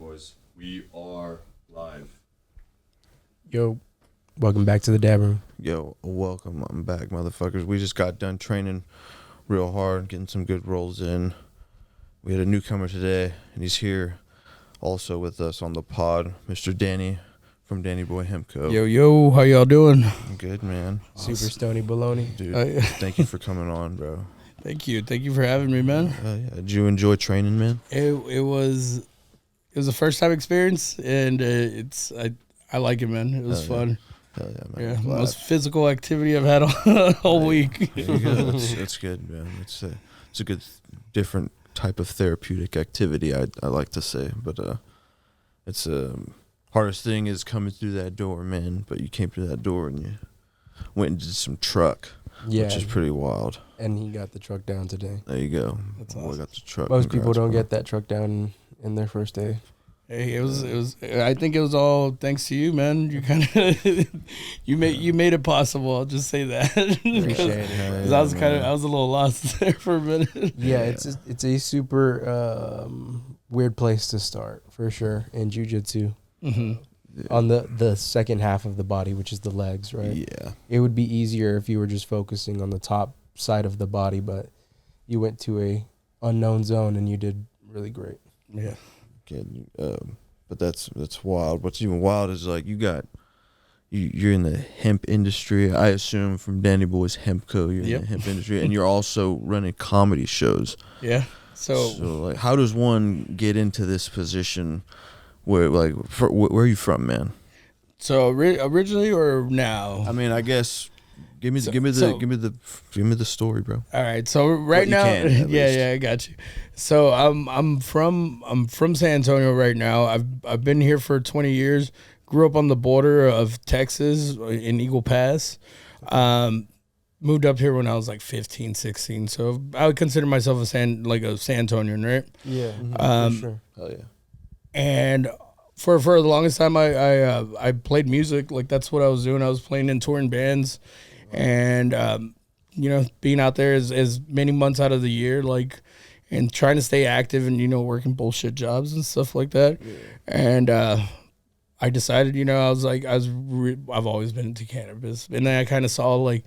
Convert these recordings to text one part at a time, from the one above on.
Boys. We are live. Yo, welcome back to the dab room. Yo, welcome. I'm back, motherfuckers. We just got done training real hard, getting some good rolls in. We had a newcomer today, and he's here also with us on the pod, Mr. Danny from Danny Boys Hemp CO. Yo, how y'all doing? Good, man. Super stony baloney. Dude, thank you for coming on, bro. Thank you for having me, man. Yeah. Did you enjoy training, man? It was a first time experience, and I like it, man. It was fun. Hell yeah, man. Yeah, most physical activity I've had all week. There you go. That's good, man. It's a good, different type of therapeutic activity, I like to say. But it's hardest thing is coming through that door, man. But you came through that door and you went and did some truck, which is pretty wild. And he got the truck down today. There you go. That's Boy, awesome. got the truck. Most Congrats, people don't bro. get that truck down in their first day. Hey, it was. I think it was all thanks to you, man. You kind of you made it possible. I'll just say that. Appreciate it. I was I was a little lost there for a minute. Yeah, it's a super weird place to start for sure in jiu-jitsu. Mm-hmm. On the second half of the body, which is the legs, right? Yeah. It would be easier if you were just focusing on the top side of the body, but you went to a unknown zone and you did really great. Yeah. Okay, but that's wild. What's even wild is like you're in the hemp industry. I assume from Danny Boys Hemp CO, you're in the hemp industry, and you're also running comedy shows. Yeah. So like, how does one get into this position? Where where are you from, man? So originally or now? I mean, I guess give me the story, bro. All right. So right now, I got you. So I'm from San Antonio right now. I've been here for 20 years. Grew up on the border of Texas in Eagle Pass. Moved up here when I was like 15, 16. So I would consider myself a San Antonian, right? Yeah. For sure. Hell yeah. And for the longest time, I played music. Like, that's what I was doing. I was playing in touring bands, and being out there as many months out of the year, like, and trying to stay active and working bullshit jobs and stuff like that. Yeah. And I decided, I've always been into cannabis, and then I kind of saw like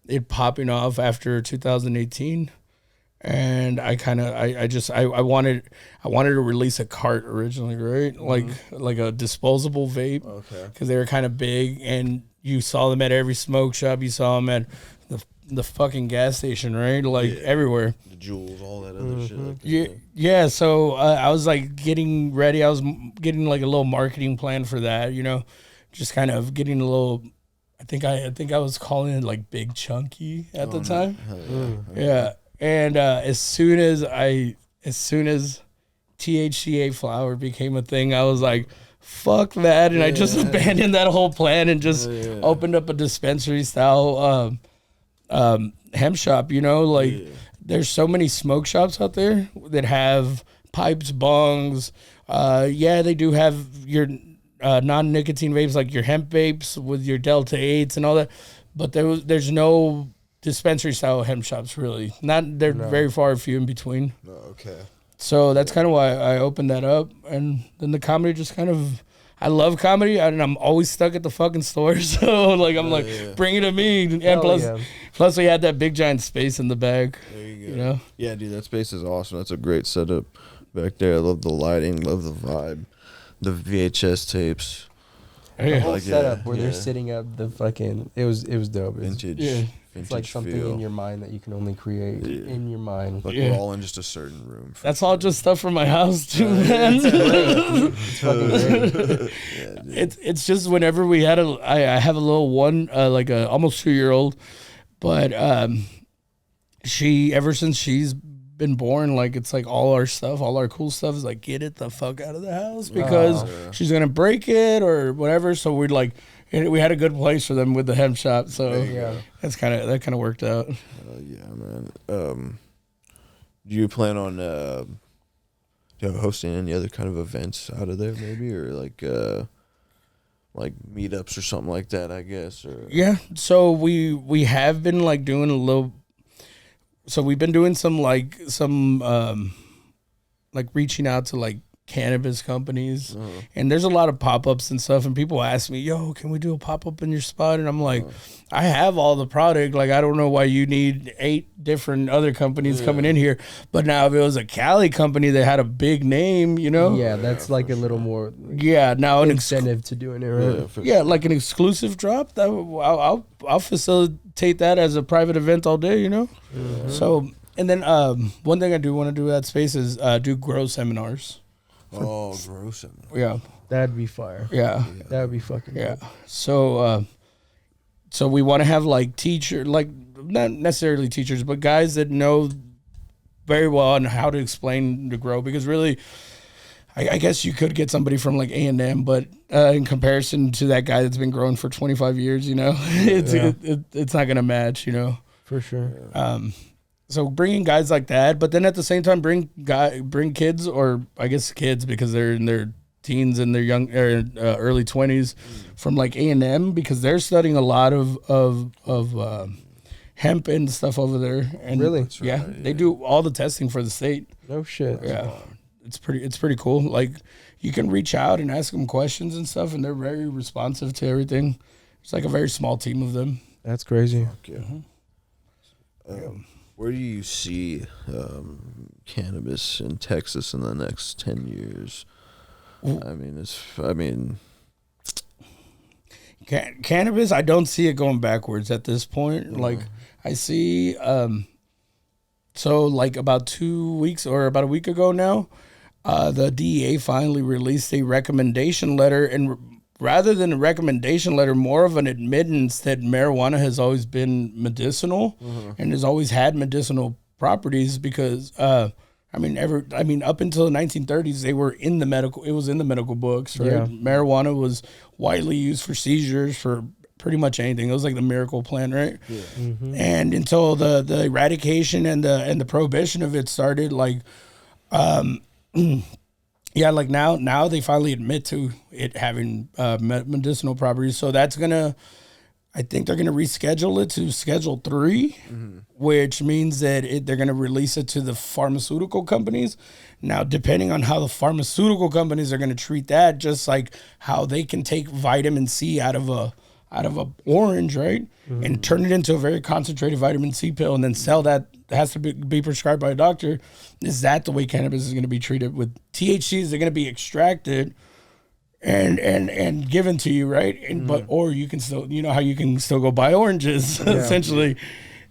it popping off after 2018. And I wanted to release a cart originally, right? Like a disposable vape, because they were kind of big, and you saw them at every smoke shop. You saw them at the fucking gas station, right? Everywhere. The jewels, all that other shit. Like yeah. So I was like getting ready. I was getting like a little marketing plan for that, just kind of getting a little. I think I was calling it like Big Chunky at the time. Yeah. And as soon as THCA flower became a thing, I was like, fuck that. And I just abandoned that whole plan and just opened up a dispensary style hemp shop. There's so many smoke shops out there that have pipes, bongs. They do have your non-nicotine vapes, like your hemp vapes with your Delta 8s and all that. But there's no dispensary style hemp shops, really. They're very far few in between. Oh, okay. So that's kind of why I opened that up, and then the comedy just kind of. I love comedy, and I'm always stuck at the fucking store. So bring it to me. And plus we had that big giant space in the back. There you go. Yeah, dude, that space is awesome. That's a great setup back there. I love the lighting, love the vibe, the VHS tapes. The whole setup where they're sitting up the fucking. It was dope. Vintage. Yeah. Vintage it's like something feel. in your mind that you can only create in your mind. Like we're all in just a certain room. That's all just stuff from my house too, man. It's fucking great. It's just whenever we had I have a little one, like a almost 2-year-old, but ever since she's been born, like it's like all our cool stuff is like, get it the fuck out of the house because she's gonna break it or whatever. So we had a good place for them with the hemp shop, so that kind of worked out. Yeah, man. Do you plan on hosting any other kind of events out of there, maybe, or like meetups or something like that? I guess. Or So we have been like doing a little. So we've been doing some reaching out to like cannabis companies, and there's a lot of pop-ups and stuff, and people ask me, yo, can we do a pop-up in your spot? And I'm like, I have all the product, like I don't know why you need 8 different other companies coming in here. But now if it was a Cali company that had a big name, you know, that's like a little more now an incentive to doing it, right? like an exclusive drop, that I'll facilitate that as a private event all day, you know. So, and then one thing I do want to do at Space is do grow seminars. Oh, gross. Yeah. That'd be fire. Yeah. That would be fucking Yeah. dope. So we want to have like like not necessarily teachers, but guys that know very well on how to explain the grow, because really, I guess you could get somebody from like A&M, but in comparison to that guy that's been growing for 25 years, you know, it's not going to match, you know. For sure. So bringing guys like that, but then at the same time bring kids, or I guess kids because they're in their teens and they're young early 20s from like A&M, because they're studying a lot of hemp and stuff over there. And really? They do all the testing for the state. No shit. Yeah. It's pretty cool. Like you can reach out and ask them questions and stuff, and they're very responsive to everything. It's like a very small team of them. That's crazy. Where do you see cannabis in Texas in the next 10 years? Cannabis, I don't see it going backwards at this point. Like I see, so like about 2 weeks or about a week ago now, the DEA finally released a recommendation letter, and rather than a recommendation letter, more of an admittance that marijuana has always been medicinal and has always had medicinal properties, because up until the 1930s, they were in the medical. It was in the medical books, right? Yeah. Marijuana was widely used for seizures, for pretty much anything. It was like the miracle plant, right? Yeah. And until the eradication and the prohibition of it started, like, like now they finally admit to it having medicinal properties. So that's I think they're gonna reschedule it to Schedule 3, which means that they're gonna release it to the pharmaceutical companies. Now, depending on how the pharmaceutical companies are gonna treat that, just like how they can take vitamin C out of a orange, right, and turn it into a very concentrated vitamin C pill, and then sell that. It has to be prescribed by a doctor. Is that the way cannabis is going to be treated? With THCs, they're going to be extracted and given to you, right? And or you can still, you know how you can still go buy oranges, essentially.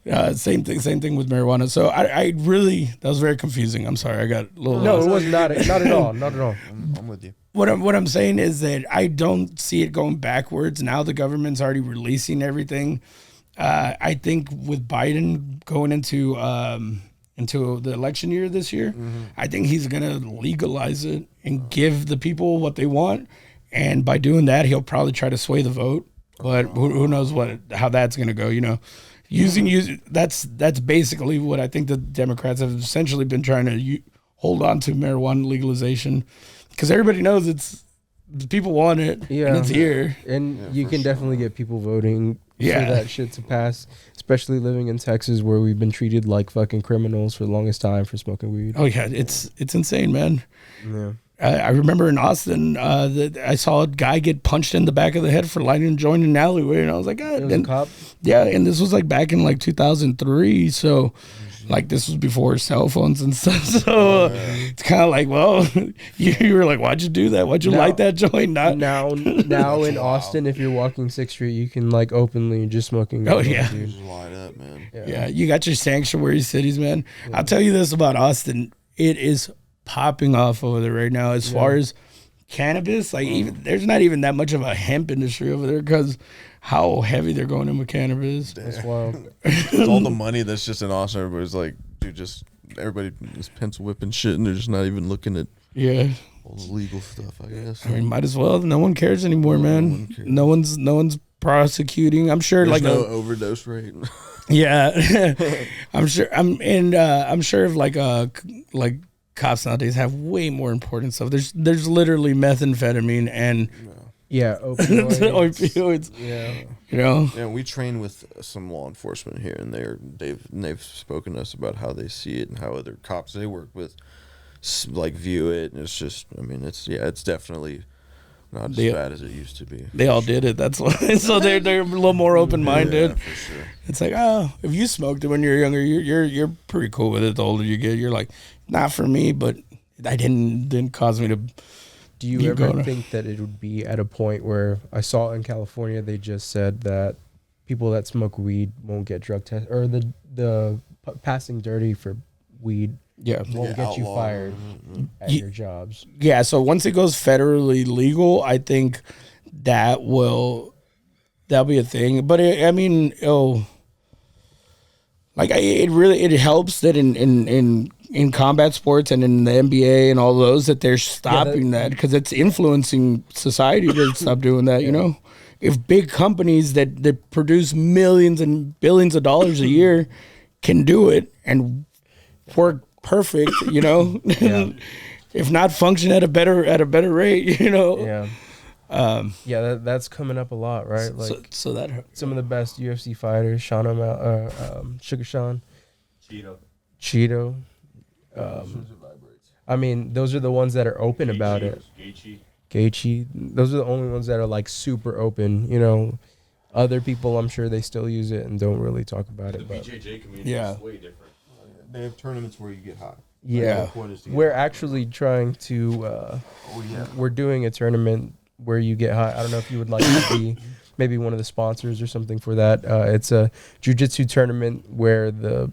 Same thing with marijuana. So I really, that was very confusing. I'm sorry, I got a little. No, it was not at all. Not at all. I'm with you. What I'm saying is that I don't see it going backwards. Now the government's already releasing everything. I think with Biden going into the election year this year, I think he's gonna legalize it and give the people what they want. And by doing that, he'll probably try to sway the vote. But who knows how that's gonna go? You know, that's basically what I think the Democrats have essentially been trying to hold on to marijuana legalization. Because everybody knows people want it, and it's here. And you can definitely get people voting for that shit to pass, especially living in Texas, where we've been treated like fucking criminals for the longest time for smoking weed. Oh, yeah, it's insane, man. Yeah. I remember in Austin, I saw a guy get punched in the back of the head for lighting a joint in an alleyway, and I was like, it was a cop? Yeah, and this was like back in like 2003, so... Like this was before cell phones and stuff, so it's kind of like, well, you were like, why'd you do that? Why'd you light that joint? Now in Austin, if you're walking 6th Street, you can like openly just smoking. Oh yeah, just light up, man. Yeah, you got your sanctuary cities, man. Yeah. I'll tell you this about Austin: it is popping off over there right now. As far as cannabis, like even there's not even that much of a hemp industry over there because how heavy they're going in with cannabis. That's wild. It's all the money that's just in Austin. Everybody's like, dude, everybody is pencil whipping shit, and they're just not even looking at all the legal stuff, I guess. I mean, might as well. No one cares anymore, man. No one's prosecuting. I'm sure There's like no overdose rate. Yeah. I'm sure I'm sure if like cops nowadays have way more important stuff. There's literally methamphetamine and opioids. Yeah. You know? Yeah, we train with some law enforcement here and there. They've spoken to us about how they see it and how other cops they work with like view it. And it's just, I mean, it's definitely not as bad as it used to be. They all did it. That's why. So they're a little more open minded. Yeah, for sure. It's like, oh, if you smoked it when you're younger, you're pretty cool with it. The older you get, you're like, not for me, but I didn't cause me to. Do you ever think that it would be at a point where I saw in California they just said that people that smoke weed won't get drug test, or the passing dirty for weed won't get you fired at your jobs? Yeah, so once it goes federally legal, I think that'll be a thing. But it helps that in combat sports and in the NBA and all those that they're stopping that because it's influencing society to stop doing that. You know, if big companies that produce millions and billions of dollars a year can do it and work perfect, you know, if not function at a better rate, you know. Yeah. That's coming up a lot, right? Like so that some of the best UFC fighters, Sugar Sean, Cheeto. I mean, those are the ones that are open about it. Gaethje. Those are the only ones that are like super open, you know. Other people, I'm sure they still use it and don't really talk about it. The BJJ community is way different. They have tournaments where you get high. Yeah, we're actually trying to. We're doing a tournament where you get high. I don't know if you would like to be maybe one of the sponsors or something for that. It's a jiu-jitsu tournament where the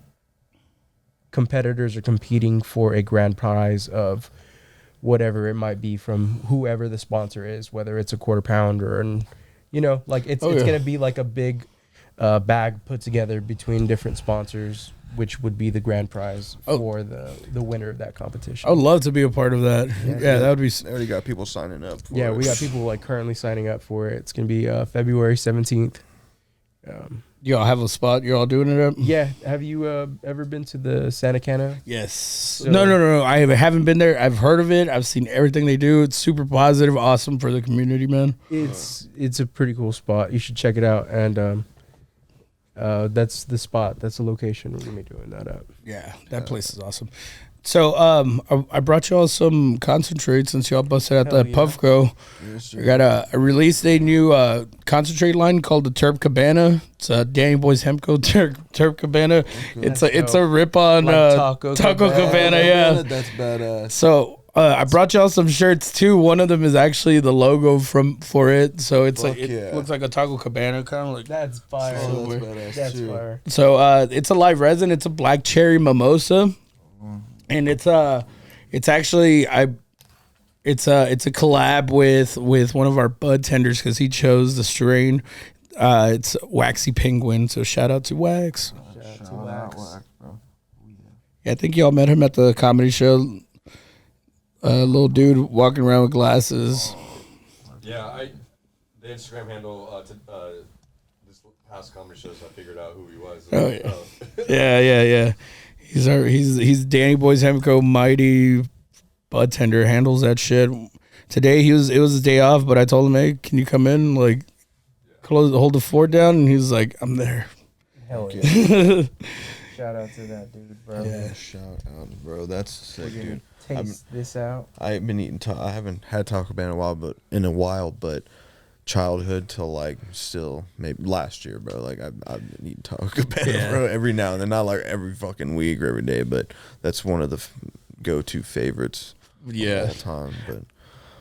competitors are competing for a grand prize of whatever it might be from whoever the sponsor is, whether it's a quarter pound or you know, like it's gonna be like a big bag put together between different sponsors, which would be the grand prize for the winner of that competition. I would love to be a part of that. Yeah, that would be. They already got people signing up for it. We got people like currently signing up for it. It's gonna be February 17th. Y'all have a spot you're all doing it at? Yeah. Have you ever been to the Santa Cana? Yes. So, no. I haven't been there. I've heard of it. I've seen everything they do. It's super positive, awesome for the community, man. It's a pretty cool spot. You should check it out. And that's the spot. That's the location we're gonna be doing that at. Yeah, that place is awesome. So I brought y'all some concentrate since y'all busted out that Puffco. Yes, I released a new concentrate line called the Terp Cabana. It's a Danny Boys Hemp CO Terp Cabana. Okay. It's a rip on like Taco Cabana. Yeah, that's badass. So I brought y'all some shirts too. One of them is actually the logo for it. So it's looks like a Taco Cabana, kind of like that's fire. Oh, that's badass. That's fire. So it's a live resin. It's a black cherry mimosa. And it's actually it's a collab with one of our bud tenders because he chose the strain. It's Waxy Penguin, so shout out to Wax. Shout out Wax, bro. Yeah, I think y'all met him at the comedy show. Little dude walking around with glasses. Yeah, the Instagram handle this past comedy show, so I figured out who he was. Oh yeah, yeah. He's Danny Boys Hemp CO mighty bud tender, handles that shit. Today it was his day off, but I told him, hey, can you come in, like hold the fort down? And he's like, I'm there. Hell yeah. Shout out to that dude, bro. Yeah, shout out, bro. That's sick, dude. Taste this out. I've been eating. I haven't had Taco Bell in a while, but childhood till like still maybe last year, bro. Like I've been eating Taco Bell, bro, every now and then. Not like every fucking week or every day, but that's one of the go-to favorites of all time. But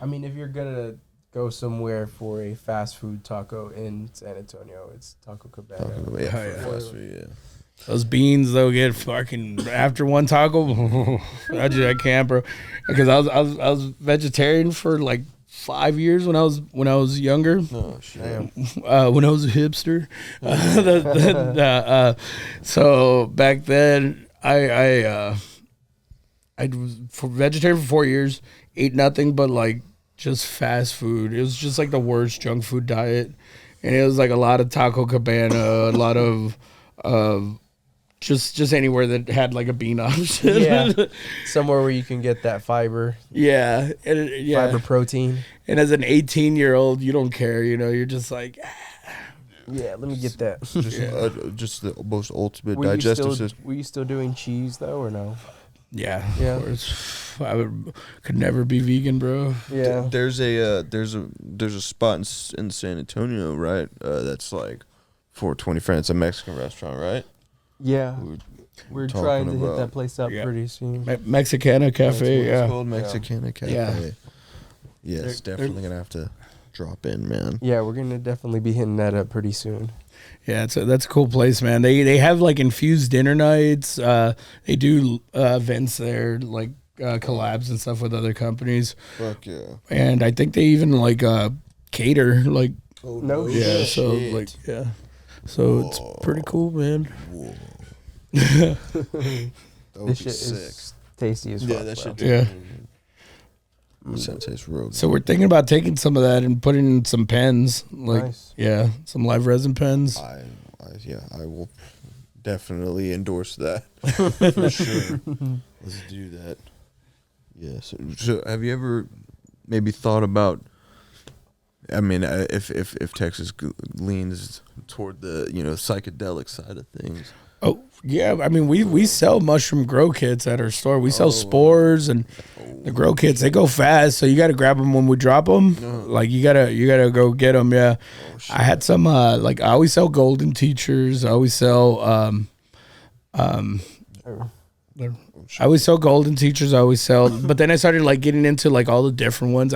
I mean, if you're gonna go somewhere for a fast food taco in San Antonio, it's Taco Cabana. Fast food, yeah. Those beans though get fucking after one taco. I can't, bro. Because I was vegetarian for like 5 years when I was younger. Oh shit! When I was a hipster. So back then I was vegetarian for 4 years. Ate nothing but like just fast food. It was just like the worst junk food diet, and it was like a lot of Taco Cabana, a lot of just anywhere that had like a bean option. Yeah, somewhere where you can get that fiber. Yeah, fiber protein. And as an 18-year-old, you don't care. You know, you're just like, yeah, let me get that. Just the most ultimate digestive system. Were you still doing cheese though, or no? Yeah. Yeah. Of course. Could never be vegan, bro. Yeah. There's a spot in San Antonio, right? That's like 420 francs. It's a Mexican restaurant, right? Yeah. We're trying to hit about- that place up Yeah. pretty soon. Mexicana Cafe, It's yeah. called Mexicana Cafe. Yeah. Yeah, it's definitely gonna have to drop in, man. Yeah, we're gonna definitely be hitting that up pretty soon. Yeah, that's a cool place, man. They have like infused dinner nights. They do events there, like collabs and stuff with other companies. Fuck yeah. And I think they even like cater, like No yeah. shit. So like yeah, so it's pretty cool, man. Whoa. That would This be shit sick. is tasty as fuck. Yeah, that bro. shit. Yeah. That tastes real good. So we're thinking about taking some of that and putting in some pens, like Nice. yeah, some live resin pens. I will definitely endorse that for sure. Let's do that. Yeah. So have you ever maybe thought about? I mean, if Texas leans toward the psychedelic side of things. Oh yeah, I mean we sell mushroom grow kits at our store. We sell spores and the grow kits. They go fast, so you got to grab them when we drop them. Like you gotta go get them. Yeah, I had some like I always sell golden teachers. I always sell golden teachers. I always sell, but then I started like getting into like all the different ones.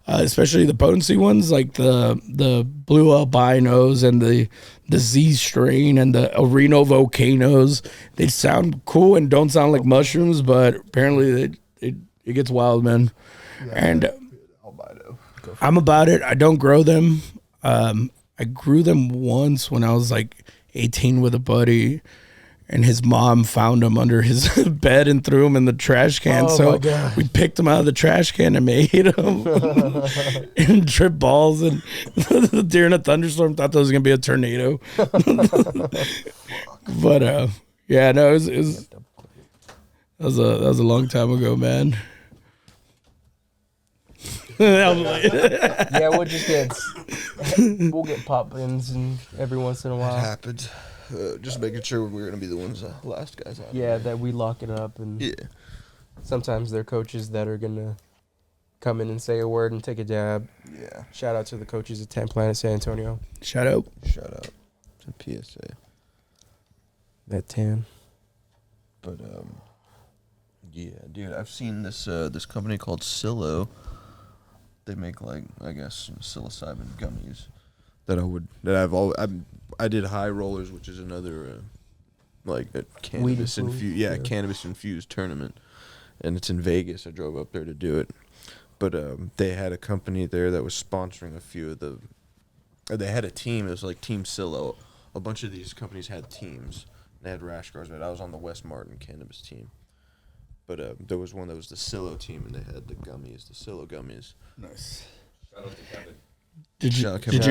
Especially the potency ones, like the blue albinos and the Z strain and the Reno volcanoes. They sound cool and don't sound like mushrooms, but apparently it gets wild, man. Yeah, and I'm about it. I don't grow them. I grew them once when I was like 18 with a buddy. And his mom found him under his bed and threw him in the trash can. So we picked him out of the trash can and made him and tripped balls. And during a thunderstorm, thought there was going to be a tornado. But yeah, no, it was a long time ago, man. Yeah, we'll get pop-ins and every once in a It while. happened. Just making sure we're gonna be the ones last guys out. Yeah, that we lock it up, and Yeah. sometimes there are coaches that are gonna come in and say a word and take a jab. Yeah. Shout out to the coaches at 10 Planet San Antonio. Shout out. Shout out to PSA. That 10. But yeah, dude, I've seen this this company called Silo. They make like I guess some psilocybin gummies I did high rollers, which is another like a cannabis infused cannabis infused tournament, and it's in Vegas. I drove up there to do it, but they had a company there that was sponsoring a few of the. They had a team. It was like Team Silo. A bunch of these companies had teams. They had rash guards. But I was on the West Martin cannabis team, but there was one that was the Silo team, and they had the gummies, the Silo gummies. Nice. Shout out to Kevin.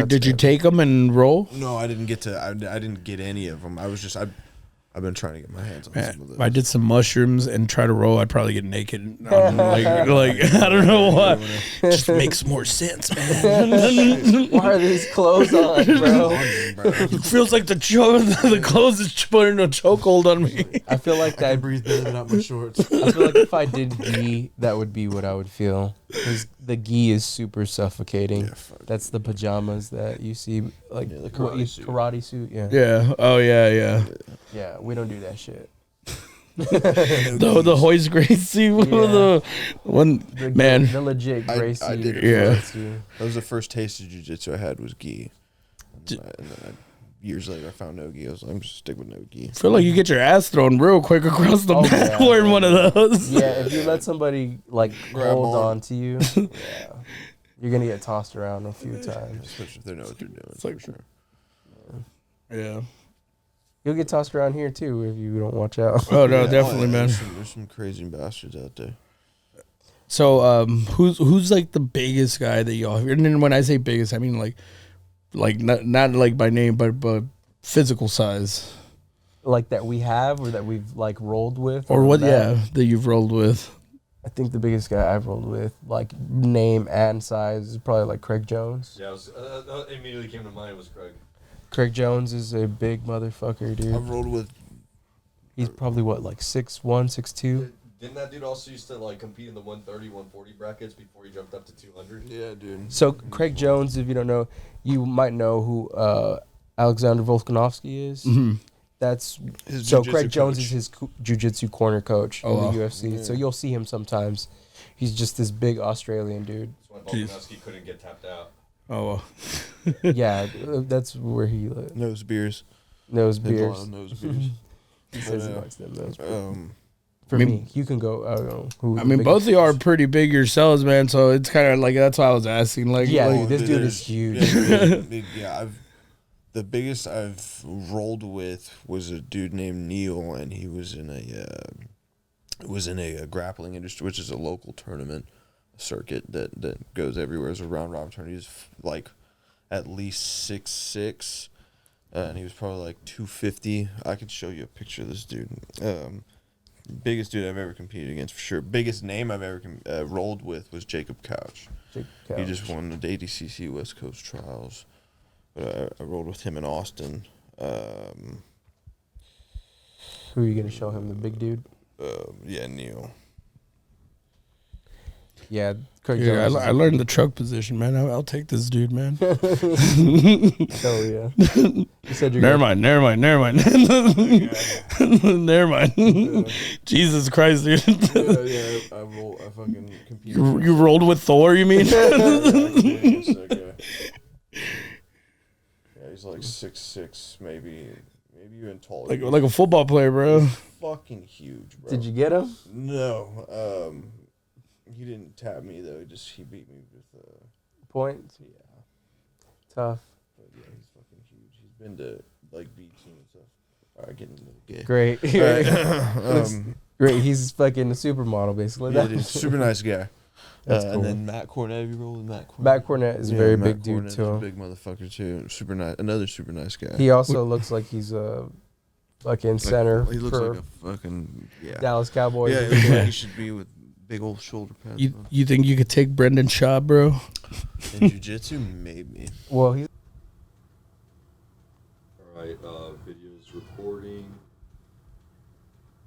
Did you take them and roll? No, I didn't get to. I didn't get any of them. I've been trying to get my hands on some of those. If I did some mushrooms and try to roll, I'd probably get naked. Like I don't know why. Just makes more sense, man. Why are these clothes on, bro? It feels like the clothes is putting a chokehold on me. I feel like I that. breathe better without my shorts. I feel like if I did gi, that would be what I would feel. Because the gi is super suffocating. Yeah, fuck. That's the pajamas that you see, like Yeah, the karate suit. Yeah. Yeah. Oh yeah. Yeah, we don't do that shit. The Hoist Gracie, the one man. The legit I Gracie. did it Yeah. That was the first taste of jiu-jitsu I had was gi. And then years later, I found no gi. I was like, I'm just stick with no gi. I feel like you get your ass thrown real quick across the mat yeah, wearing one of those. Yeah, if you let somebody like Grab hold on. on to you, yeah, you're gonna get tossed around a few times. Especially if they know what they're doing. It's like- for sure. Yeah. You'll get tossed around here too if you don't watch out. Oh no, Yeah, definitely, man. There's some crazy bastards out there. So, who's like the biggest guy that y'all? And then when I say biggest, I mean like not like by name, but physical size, Like that we have or that we've like rolled with, or what? met. Yeah, that you've rolled with. I think the biggest guy I've rolled with, like name and size, is probably like Craig Jones. Yeah, immediately came to mind was Craig. Craig Jones is a big motherfucker, dude. I've rolled with He's probably what, like 6'1", 6'2". Didn't that dude also used to like compete in the 130, 140 brackets before he jumped up to 200? Yeah, dude. So Craig Jones, if you don't know, you might know who Alexander Volkanovski is. Mm-hmm. That's His so. jiu-jitsu Craig Jones coach. is his jiu-jitsu corner coach Oh, in wow. the UFC. Yeah. So you'll see him sometimes. He's just this big Australian dude. That's when Jeez. Volkanovski couldn't get tapped out. Oh, well. Yeah, that's where he Nose beers. knows They have a beers. lot of nose beers. He says he But, likes them. Those. For I mean- me, you can go. I don't know. Who I the mean, biggest both of you are is. pretty big yourselves, man. So it's kind of like that's why I was asking. Like, Yeah, like, dude, this dude is there's- huge. Yeah, the biggest I've rolled with was a dude named Neil, and he was in a grappling industry, which is a local tournament circuit that goes everywhere. It's a round robin tournament. He's like at least 6'6", and he was probably like 250. I could show you a picture of this dude. Biggest dude I've ever competed against for sure. Biggest name I've ever rolled with was Jacob Couch. Jake He Couch. just won the ADCC West Coast Trials. But I rolled with him in Austin. Who are you gonna show him? The big dude. Yeah, Neil. Yeah, Craig yeah, Jones. I learned the truck position, man. I'll take this dude, man. Hell yeah. You said you're Never gonna- mind. Never mind. Jesus Christ, dude. Yeah, I fucking competed. You rolled with Thor, you mean? Yeah, he's like 6'6", maybe even taller. like a football player, bro. Fucking huge, bro. Did you get him? No, he didn't tap me though. He beat me with Points. yeah. Tough. But yeah, he's fucking huge. He's been to like B team and stuff. All right, getting a little gay. Great. All right. Great. He's fucking a supermodel, basically. Yeah, dude, super nice guy. That's cool. And then Matt Cornett, have you rolled with Matt Cornett? Matt Cornett is a very big dude Cornett's too. a big motherfucker too. Super nice, another super nice guy. He also looks like he's a fucking center He looks for like a fucking Dallas Cowboys. Yeah, he looks like he should be with big old shoulder pads. man. You think you could take Brendan Schaub, bro? In jiu-jitsu, maybe. Well, he's All right, videos recording.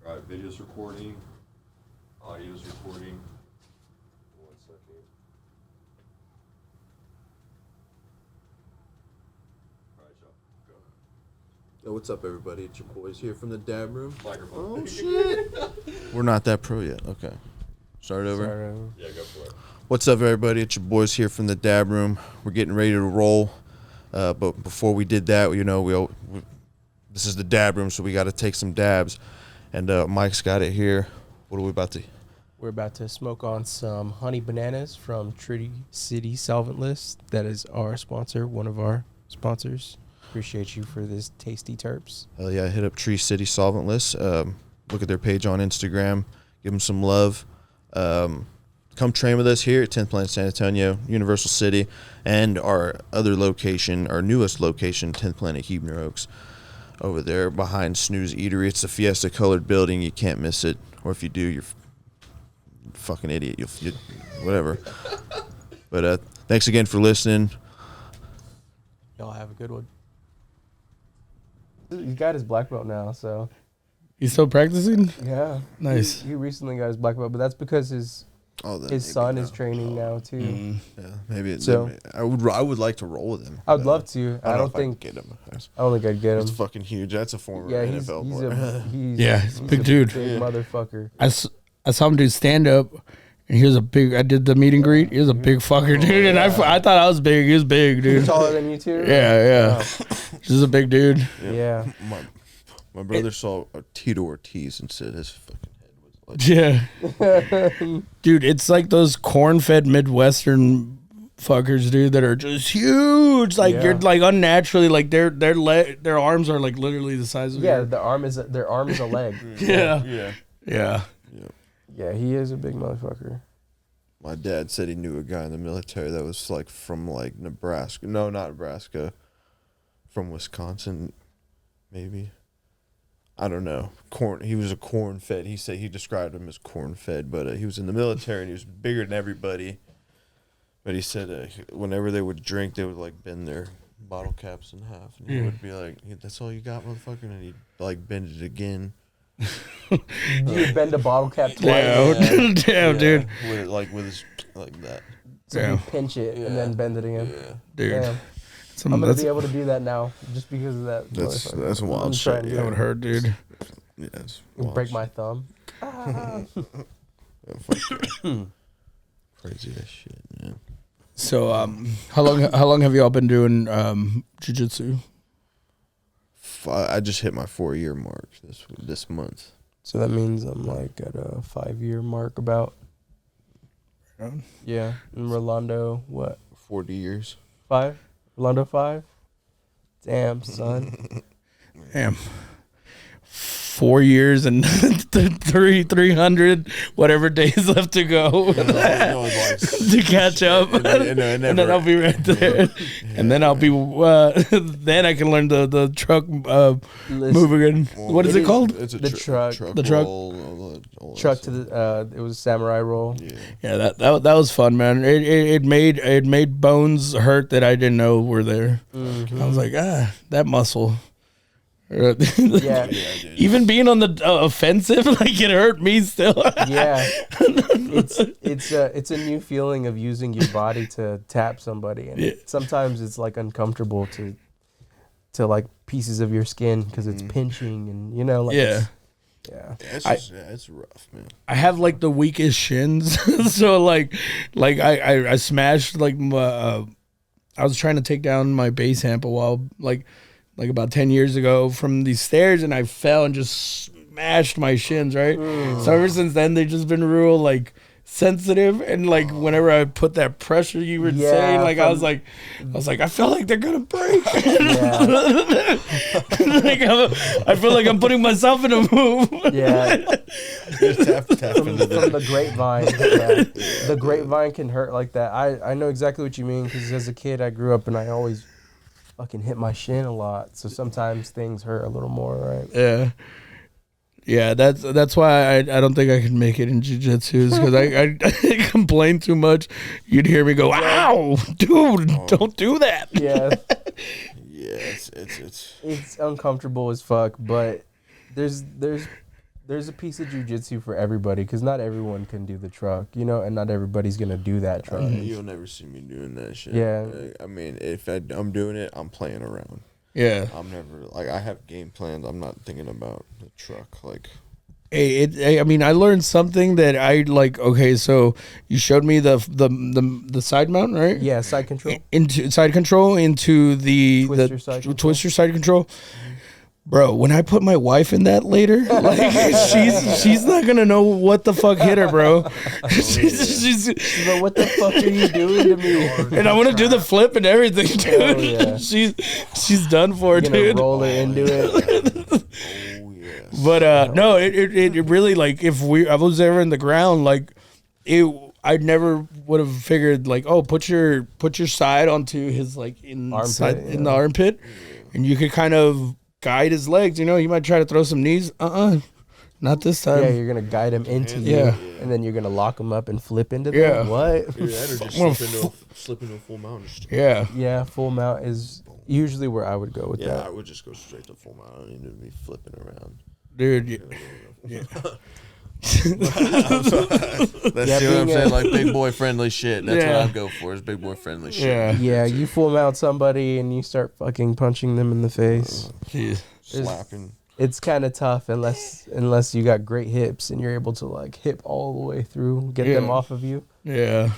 All right, videos recording. Audio's recording. 1 second. All right, y'all. Go. Yo, what's up, everybody? It's your boys here from the Dab Room. Microphone. Oh shit! We're not that pro yet. Okay, start over. Yeah, go for it. What's up, everybody? It's your boys here from the Dab Room. We're getting ready to roll, but before we did that, you know, this is the Dab Room, so we got to take some dabs, and Mike's got it here. What are we about to? We're about to smoke on some honey bananas from Tree City Solventless. That is our sponsor, one of our sponsors. Appreciate you for this tasty terps. Hell yeah, hit up Tree City Solventless. Look at their page on Instagram. Give them some love. Come train with us here at 10th Planet San Antonio, Universal City, and our other location, our newest location, 10th Planet Huebner Oaks, over there behind Snooze Eatery. It's a fiesta-colored building. You can't miss it. Or if you do, you're a fucking idiot. You whatever. But thanks again for listening. Y'all have a good one. He's got his black belt now, so You still practicing? yeah. Nice. He recently got his black belt, but that's because his son is training now too. Yeah, maybe it's. So- I would like to roll with him. I would love to. I don't know if think. I can get him. I don't think I'd get him. It's fucking huge. That's a former Yeah, he's NFL he's player. He's a big dude. Big motherfucker. I saw him do stand up, and he was a big. I did the meet and greet. He was a big fucker, dude. And I thought I was big. He was big, He's dude. taller than you too. Yeah. He's a big dude. Yeah. My brother saw a Tito Ortiz and said his fucking head was like. Yeah. Dude, it's like those corn-fed Midwestern fuckers, dude, that are just huge. Like Yeah. you're like unnaturally like their arms are like literally the size of Yeah, your- their arm is a leg. Yeah. Yeah. Yeah, he is a big motherfucker. My dad said he knew a guy in the military that was like from like Nebraska. No, not Nebraska. From Wisconsin, maybe. I don't know. He was a corn-fed. He said he described him as corn-fed, but he was in the military and he was bigger than everybody. But he said whenever they would drink, they would like bend their bottle caps in half, and he would be like, "That's all you got, motherfucker," and he'd like bend it again, You bend a bottle cap twice. Damn, damn, dude. With his like that. So Yeah. you pinch it and then bend it again. Yeah. Dude. Damn. Some, I'm gonna that's, be able to do that now just because of that. That's motherfucker. a wild I'm shit. trying to Yeah. that would hurt, dude. Yeah, it's break wild my thumb. shit. Yeah, fuck yeah. Crazy as shit, man. So, how long have y'all been doing jiu-jitsu? I just hit my 4-year mark this month. So that means I'm like at a 5-year mark about. Yeah. And Rolando, what? 40 years. 5? Rolando 5? Damn, son. Damn. 4 years and 300 whatever days left to go to catch up, and then I'll be right there, and then I'll be then I can learn the truck move again. What is it called? It's a The truck. The truck. Truck to the it was samurai roll. Yeah. Yeah, that was fun, man. It made bones hurt that I didn't know were there. Mm-hmm. I was like, that muscle. Yeah. Even being on the offensive, like it hurt me still. Yeah, it's a new feeling of using your body to tap somebody, and sometimes it's like uncomfortable to like pieces of your skin because it's pinching, and you know, like Yeah. It's rough, man. I have like the weakest shins, so like I smashed like my. I was trying to take down my bass amp a while, like about 10 years ago from these stairs, and I fell and just smashed my shins, right? So ever since then, they've just been real, like, sensitive, and, like, whenever I put that pressure you were saying, like, I was like, I feel like they're gonna break. Like, I feel like I'm putting myself in a move. Yeah. Tap From into that. the grapevine. Yeah. The grapevine can hurt like that. I know exactly what you mean, because as a kid, I grew up and I always fucking hit my shin a lot. So sometimes things hurt a little more, right? Yeah. Yeah, that's why I don't think I can make it in jiu-jitsu, because I complain too much. You'd hear me go, "Ow, dude, don't do that." Yeah. Yeah, it's It's uncomfortable as fuck, but there's a piece of jiu-jitsu for everybody, because not everyone can do the truck, you know, and not everybody's gonna do that truck. You'll never see me doing that shit. Yeah. I mean, if I'm doing it, I'm playing around. Yeah. I'm never like, I have game plans. I'm not thinking about the truck. Like, I mean, I learned something that I like. Okay, so you showed me the side mount, right? Yeah, side control. Into side control into the Twister side control. twister side control. Bro, when I put my wife in that later, like she's not gonna know what the fuck hit her, bro. she's But what the fuck are you doing to me? and I want to do the flip and everything, dude. Oh, yeah. She's done for, You're gonna dude. roll her into it. oh yes. But no, it really, like, if I was ever in the ground, like I never would have figured, like, oh, put your side onto his, like, in the armpit, and you could kind of guide his legs. You know, you might try to throw some knees. Not this time. Yeah, you're gonna guide him into you, Yeah. and then you're gonna lock him up and flip into them. Yeah. What? Either that or just Well, slip into a full mount. Yeah. Yeah, full mount is usually where I would go with Yeah, I that. would just go straight to full mount. I don't need to be flipping around. Dude. That's Yeah, see what I'm being saying? a- Like big boy friendly shit. That's Yeah. what I'd go for. Is big boy friendly shit. Yeah. Yeah, you full mount somebody and you start fucking punching them in the face. Jeez. Slapping. It's kind of tough unless you got great hips and you're able to like hip all the way through, get them Yeah. off of you. Yeah.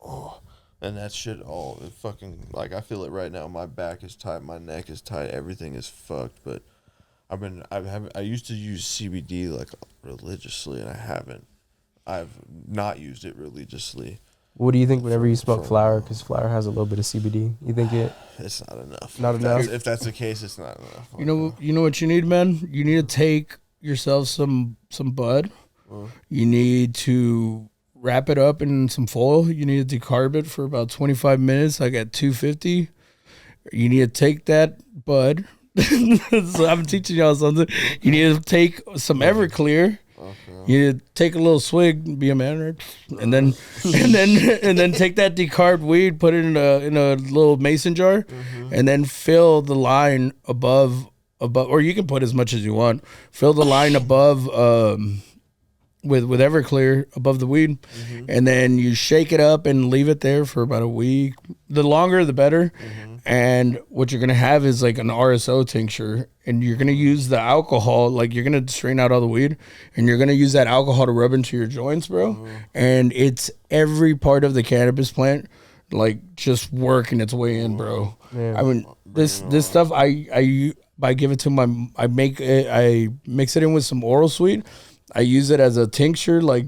Oh, and that shit all it fucking like I feel it right now. My back is tight, my neck is tight, everything is fucked. But I used to use CBD like religiously, and I haven't. I've not used it religiously. What do you think whenever you smoke flower? Because flower has a little bit of CBD. You think It's not enough. Not enough? If that's the case, it's not enough. You know what you need, man? You need to take yourself some bud. You need to wrap it up in some foil. You need to decarb it for about 25 minutes, like at 250. You need to take that bud. So I'm teaching y'all something. You need to take some Everclear. You need to take a little swig, be a man, right? And then take that decarbed weed, put it in a little mason jar, and then fill the line above above, or you can put as much as you want. Fill the line above with Everclear above the weed, and then you shake it up and leave it there for about a week. The longer, the better. And what you're gonna have is like an RSO tincture, and you're gonna use the alcohol. Like you're gonna strain out all the weed, and you're gonna use that alcohol to rub into your joints, bro. And it's every part of the cannabis plant, like just working its way in, bro. Yeah. I mean, this stuff, I give it to I mix it in with some oral sweet. I use it as a tincture, like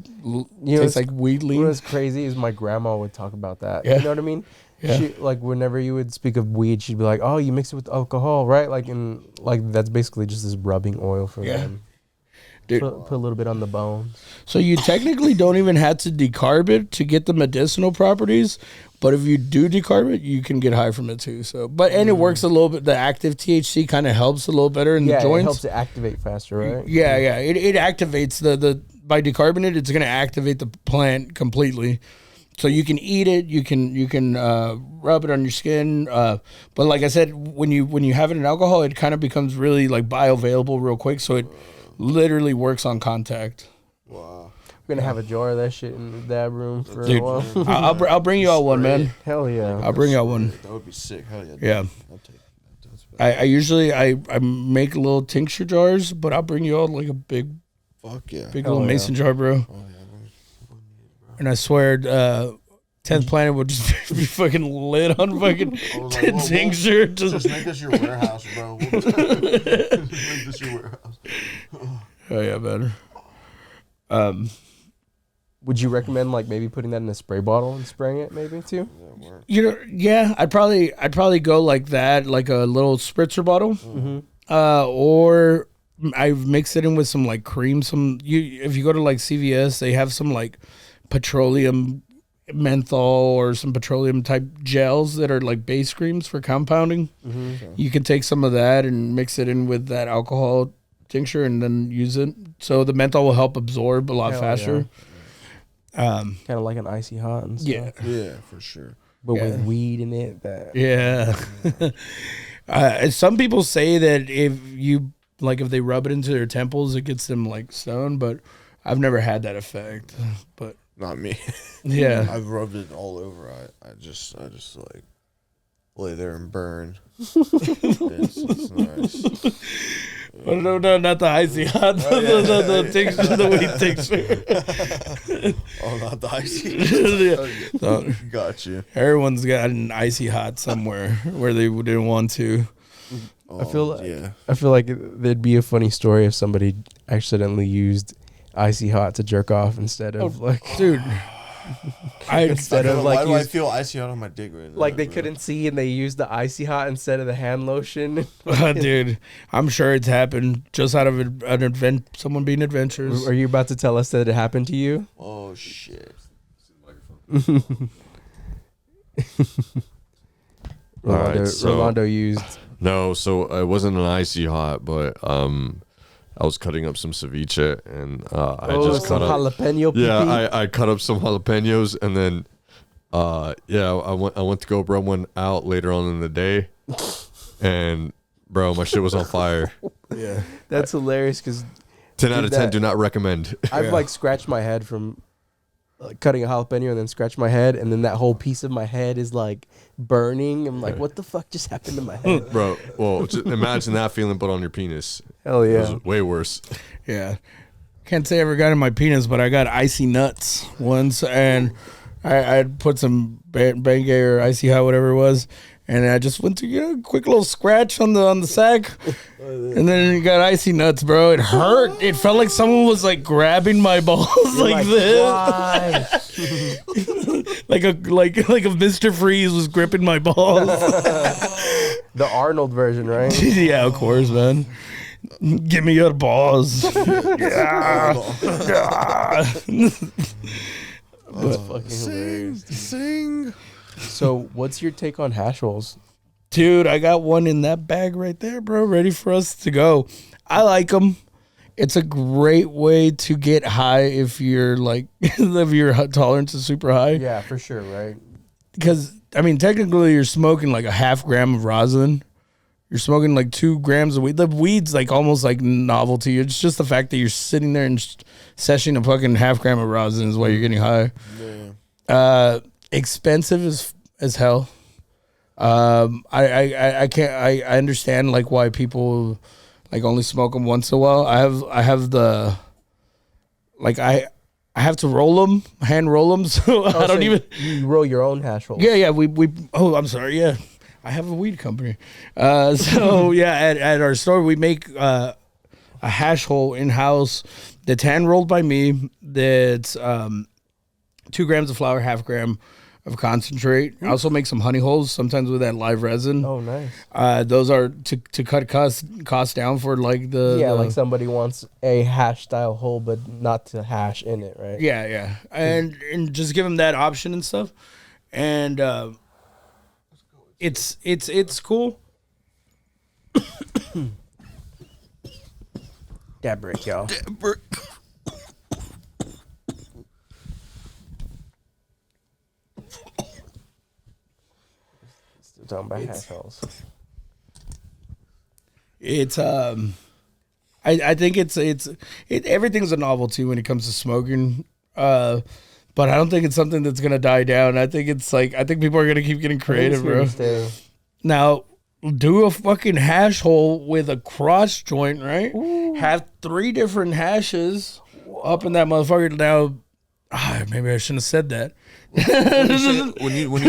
tastes like weed leaf. What's crazy is my grandma would talk about that. Yeah. You know what I mean? Yeah. She, like whenever you would speak of weed, she'd be like, "Oh, you mix it with alcohol, right?" Like, and like that's basically just this rubbing oil for them. Dude. Put a little bit on the bones. So you technically don't even have to decarb it to get the medicinal properties, but if you do decarb it, you can get high from it too. So, and it works a little bit. The active THC kind of helps a little better in the joints. It helps it activate faster, right? Yeah. It activates the by decarbing it, it's going to activate the plant completely. So you can eat it, you can rub it on your skin, but like I said, when you have it in alcohol, it kind of becomes really like bioavailable real quick. So it literally works on contact. Wow. We're gonna have a jar of that shit in the dab room for Dude, a while. I'll bring you out one, man. Hell yeah. I'll bring you out one. That would be sick. Hell yeah. Yeah. I'll take that. I usually I make little tincture jars, but I'll bring you out like a big Fuck yeah. little yeah. mason jar, bro. Oh yeah. And I swear, 10th Planet would just be fucking lit on fucking tincture. Just make this your warehouse, bro. Just make this your warehouse. Oh yeah, better. Would you recommend like maybe putting that in a spray bottle and spraying it maybe too? You know, yeah, I'd probably go like that, like a little spritzer bottle, or I've mixed it in with some like cream. If you go to like CVS, they have some like petroleum menthol or some petroleum type gels that are like base creams for compounding. You can take some of that and mix it in with that alcohol tincture and then use it. So the menthol will help absorb a lot faster. Kind of like an icy hot and stuff. Yeah, for sure. But with weed in it, that Yeah. Some people say that if they rub it into their temples, it gets them like stoned, but I've never had that effect. But Not me. yeah. I've rubbed it all over. I just like lay there and burn. It's nice. No, not the icy hot. The tincture, the weed tincture. Oh, not the icy. So, Got you. everyone's got an icy hot somewhere where they didn't want to. I feel like there'd be a funny story if somebody accidentally used icy hot to jerk off instead of Dude. instead of why like do I feel icy out on my dick right now? like they bro? couldn't see and they used the icy hot instead of the hand lotion. Dude, I'm sure it's happened just out of an event, someone being adventurous. Are you about to tell us that it happened to you? Oh shit. Rolando used. No, so it wasn't an icy hot, but I was cutting up some ceviche and I just some cut up jalapeno. Yeah, I cut up some jalapenos and then I went to go rub one out later on in the day, and bro, my shit was on fire. Yeah. That's hilarious because 10 out of 10, that- do not recommend. I've like scratched my head from cutting a jalapeno and then scratch my head, and then that whole piece of my head is like burning. I'm like, what the fuck just happened to my head? Bro, well, just imagine that feeling, but on your penis. Hell It yeah. was way worse. Yeah. Can't say I ever got in my penis, but I got icy nuts once, and I'd put some Bengay or icy hot, whatever it was, and I just went to a quick little scratch on the sack, and then you got icy nuts, bro. It hurt. It felt like someone was like grabbing my balls like this, Why? like a Mr. Freeze was gripping my balls. The Arnold version, right? Yeah, of course, man. Give me your balls. Yeah. That's fucking hilarious. Sing. So, what's your take on hash rolls? Dude, I got one in that bag right there, bro, ready for us to go. I like them. It's a great way to get high if you're like, if your tolerance is super high. Yeah, for sure, right? Because, I mean, technically you're smoking like a half gram of rosin. you're smoking like 2 grams of weed. The weed's like almost like novelty. It's just the fact that you're sitting there and seshing a fucking half gram of rosin is why you're getting high. Expensive as hell. I can't. I understand like why people like only smoke them once in a while. I have the like I have to roll them, hand roll them. So I don't even. You roll your own hash rolls. Yeah. We. Oh, I'm sorry. Yeah. I have a weed company. So yeah, at our store we make a hash hole in house that's hand rolled by me. That's 2 grams of flour, half gram of concentrate. I also make some honey holes sometimes with that live resin. Oh, nice. Those are to cut costs down for like like somebody wants a hash style hole, but not to hash in it, right? Yeah, and just give them that option and stuff, and it's cool. Dab break, y'all. Still talking about hash holes. It's I think it's everything's a novelty when it comes to smoking. But I don't think it's something that's gonna die down. I think people are gonna keep getting creative, bro. Now, do a fucking hash hole with a cross joint, right? Ooh. Have 3 different hashes up in that motherfucker. Now, maybe I shouldn't have said that. When you were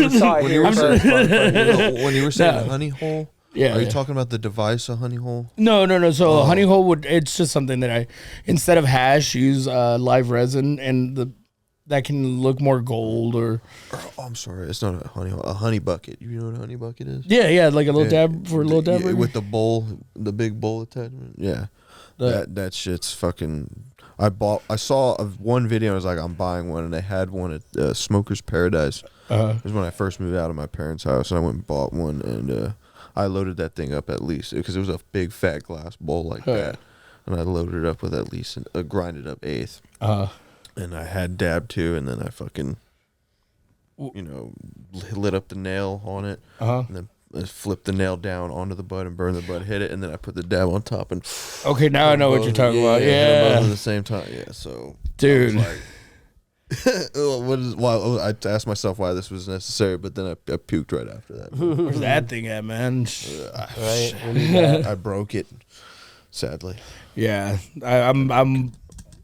saying a honey hole, are you talking about the device, a honey hole? No. So a honey hole it's just something that instead of hash, use live resin, and that can look more gold or. Oh, I'm sorry, it's not a honey hole, a honey bucket. You know what a honey bucket is? Yeah, like a little dab for a little dab. With the bowl, the big bowl attachment. Yeah, that shit's fucking. I saw one video. I was like, I'm buying one, and they had one at Smoker's Paradise. It was when I first moved out of my parents' house, and I went and bought one, and I loaded that thing up at least because it was a big fat glass bowl like that, and I loaded it up with at least a grinded up eighth. And I had dab too, and then I fucking, lit up the nail on it, and then I flipped the nail down onto the bud and burned the bud, hit it, and then I put the dab on top and. Okay, now I know what you're talking about. Yeah, both at the same time. Yeah, so dude, I asked myself why this was necessary, but then I puked right after that. Where's that thing at, man? Right, I broke it, sadly. Yeah, I'm.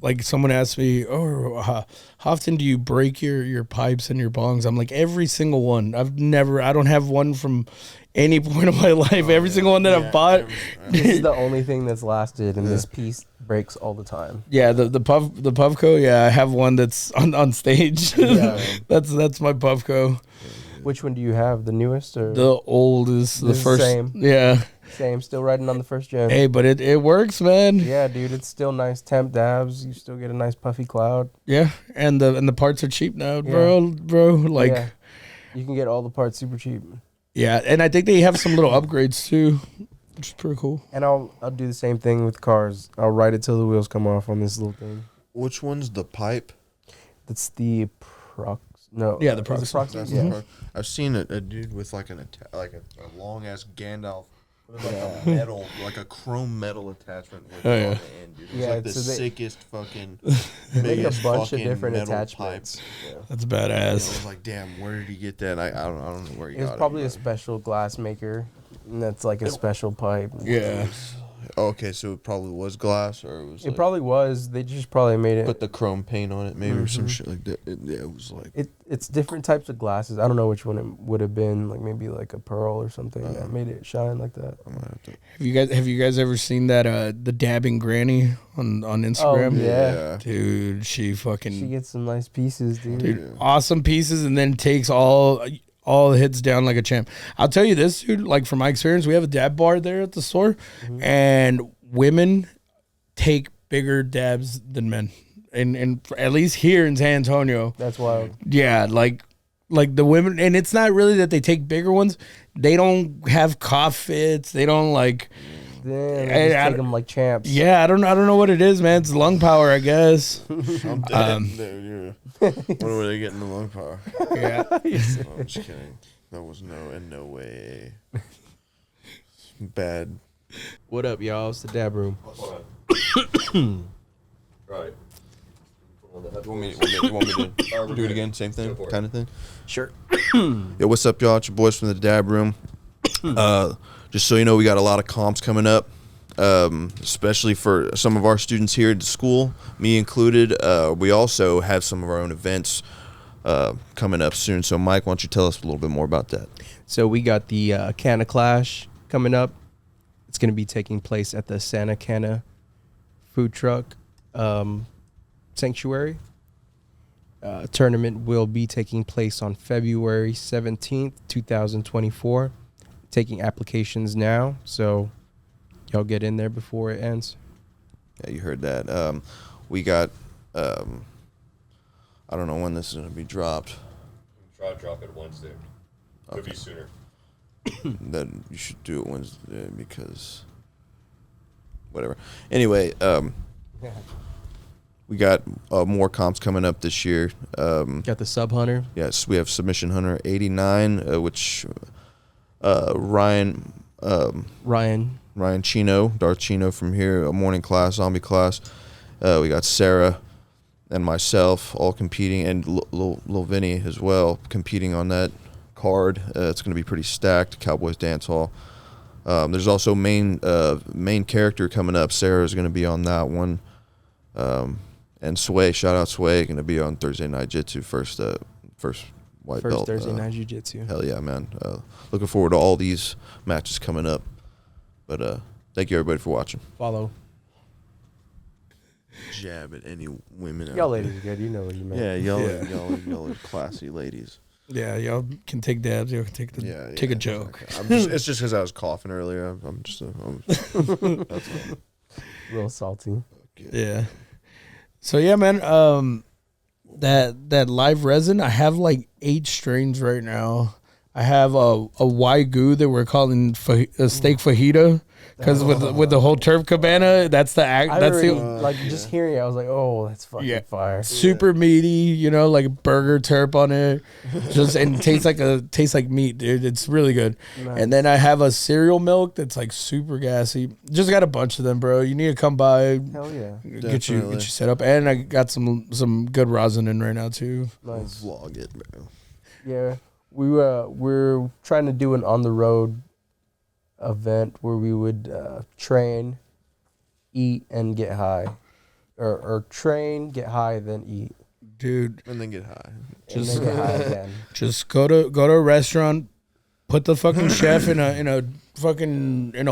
Like someone asked me, how often do you break your pipes and your bongs? I'm like, every single one. I don't have one from any point of my life. Every single one that I've bought. This is the only thing that's lasted, and this piece breaks all the time. Yeah, the Puvco. Yeah, I have one that's on stage. Yeah. that's my Puvco. Which one do you have? The newest or the oldest? The first. Same. Yeah. Same, still riding on the first gen. Hey, but it works, man. Yeah, dude, it's still nice temp dabs. You still get a nice puffy cloud. Yeah, and the parts are cheap now, bro. Like, you can get all the parts super cheap. Yeah, and I think they have some little upgrades too, which is pretty cool. And I'll do the same thing with cars. I'll ride it till the wheels come off on this little thing. Which one's the pipe? That's the Prox. No, yeah, the Prox. I've seen a dude with like a long ass Gandalf. Like a metal, like a chrome metal attachment with on the end, dude. It's like the sickest fucking biggest a bunch of different attachments. Yeah. That's badass. I was like, damn, where did he get that? I don't know where he got it. It's probably a special glass maker, and that's like a special pipe. Yeah. Okay, so it probably was glass, or it was. It probably was. They just probably made it. Put the chrome paint on it, maybe, or some shit like that. It was like. It's different types of glasses. I don't know which one it would have been. Like maybe like a pearl or something that made it shine like that. Have you guys ever seen that the dabbing granny on Instagram? Oh, yeah, dude, she gets some nice pieces, dude. Awesome pieces, and then takes all hits down like a champ. I'll tell you this, dude, like from my experience, we have a dab bar there at the store, and women take bigger dabs than men. And at least here in San Antonio. That's wild. Yeah, like the women, and it's not really that they take bigger ones. They don't have cough fits. They don't like. They just take them like champs. Yeah, I don't know what it is, man. It's lung power, I guess. I'm dead. What were they getting the lung power? Yeah. I'm just kidding. That was no way. bad. What up, y'all? It's the Dab Room. Right. You want me to do it again? Same thing, kind of thing? Sure. Yo, what's up, y'all? It's your boys from the Dab Room. Just so you know, we got a lot of comps coming up, especially for some of our students here at the school, me included. We also have some of our own events coming up soon. So, Mike, why don't you tell us a little bit more about that? So we got the Canna Clash coming up. It's going to be taking place at the Santa Cana Food Truck Sanctuary. Tournament will be taking place on February 17th, 2024. Taking applications now, so y'all get in there before it ends. Yeah, you heard that. We got, I don't know when this is going to be dropped. Try to drop it Wednesday. Could be sooner. Then you should do it Wednesday because whatever. Anyway, we got more comps coming up this year. Got the Sub Hunter. Yes, we have Submission Hunter 89, which Ryan Chino, Darth Chino from here, a morning class, zombie class. We got Sarah and myself all competing, and Lil Vinny as well competing on that card. It's going to be pretty stacked. Cowboys Dance Hall. There's also main character coming up. Sarah is going to be on that one. And Sway, shout out Sway, going to be on Thursday Night Jitsu, first white belt. Thursday Night Jiu-Jitsu. Hell yeah, man. Looking forward to all these matches coming up. But thank you everybody for watching. Follow. Jab at any women out Y'all there. ladies are good. You know what you meant. Yeah, y'all are classy ladies. Yeah, y'all can take dabs. Y'all can take a joke. It's just because I was coughing earlier. That's all. Real salty. Yeah. So yeah, man. That live resin, I have like 8 strains right now. I have a Wagyu that we're calling a steak fajita because with the whole turf cabana, that's the act. That's already, the just hearing it, I was like, oh, that's fucking fire. super meaty, like burger turp on it, and it tastes like meat, dude. It's really good. Nice. And then I have a cereal milk that's like super gassy. Just got a bunch of them, bro. You need to come by. Hell yeah. Get you set up, and I got some good rosin in right now too. Nice. Vlog it, bro. Yeah. We're trying to do an on the road event where we would train, eat, and get high, or train, get high, then eat, Dude. And then get high. and then get high again. Just go to a restaurant, put the fucking chef in a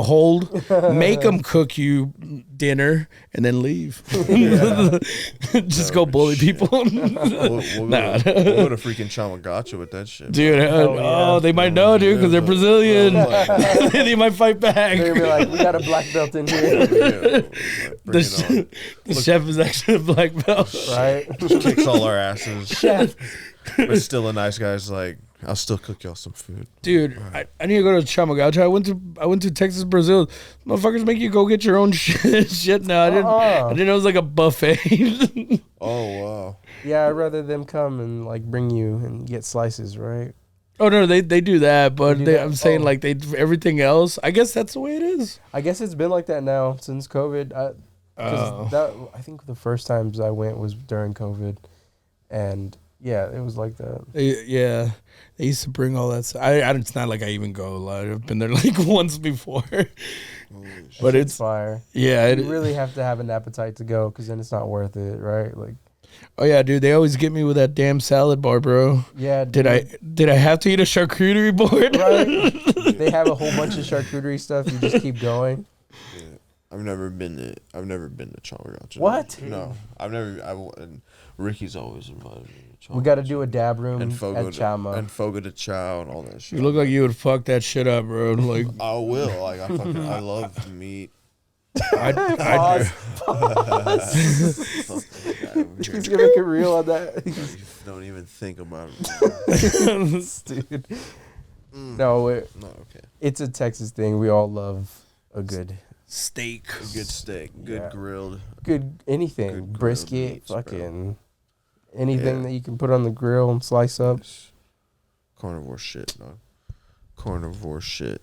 hold, make them cook you dinner, and then leave. Just go bully people. We'll go to freaking Chamagacha with that shit. Dude, they might know, dude, because they're Brazilian. They might fight back. They're gonna be like, we got a black belt in here, The chef is actually a black belt. right? Just kicks all our asses. Chef. But still a nice guy's like, I'll still cook y'all some food. Dude, I need to go to Chamagacha. I went to Texas, Brazil. Motherfuckers make you go get your own shit now. I didn't know it was like a buffet. Oh, wow. Yeah, I'd rather them come and like bring you and get slices, right? Oh no, they do that, but They do that? I'm saying Oh. like everything else. I guess that's the way it is. I guess it's been like that now since COVID. I think the first times I went was during COVID, and yeah, it was like that. Yeah, they used to bring all that stuff. It's not like I even go a lot. I've been there like once before, but it's fire. yeah. You really have to have an appetite to go, because then it's not worth it, right? Like, Oh yeah, dude. They always get me with that damn salad bar, bro. yeah. Did I have to eat a charcuterie board? Right? They have a whole bunch of charcuterie stuff. You just keep going. Yeah. I've never been to Chamagacha. What? No, and Ricky's always invited me to Chamagacha. We got to do a dab room and at Chama. Chama. And Fogo de Chao and all that shit. You look like you would fuck that shit up, bro. Like I will. Like I love meat. I He's gonna make it real on that. Don't even think about it. Dude. No, No, okay. it's a Texas thing. We all love a good steak. A good steak, good Yeah. grilled. anything. Good grilled Brisket, meats, bro. fucking anything Yeah. that you can put on the grill and slice up. Carnivore shit, dog. Carnivore shit.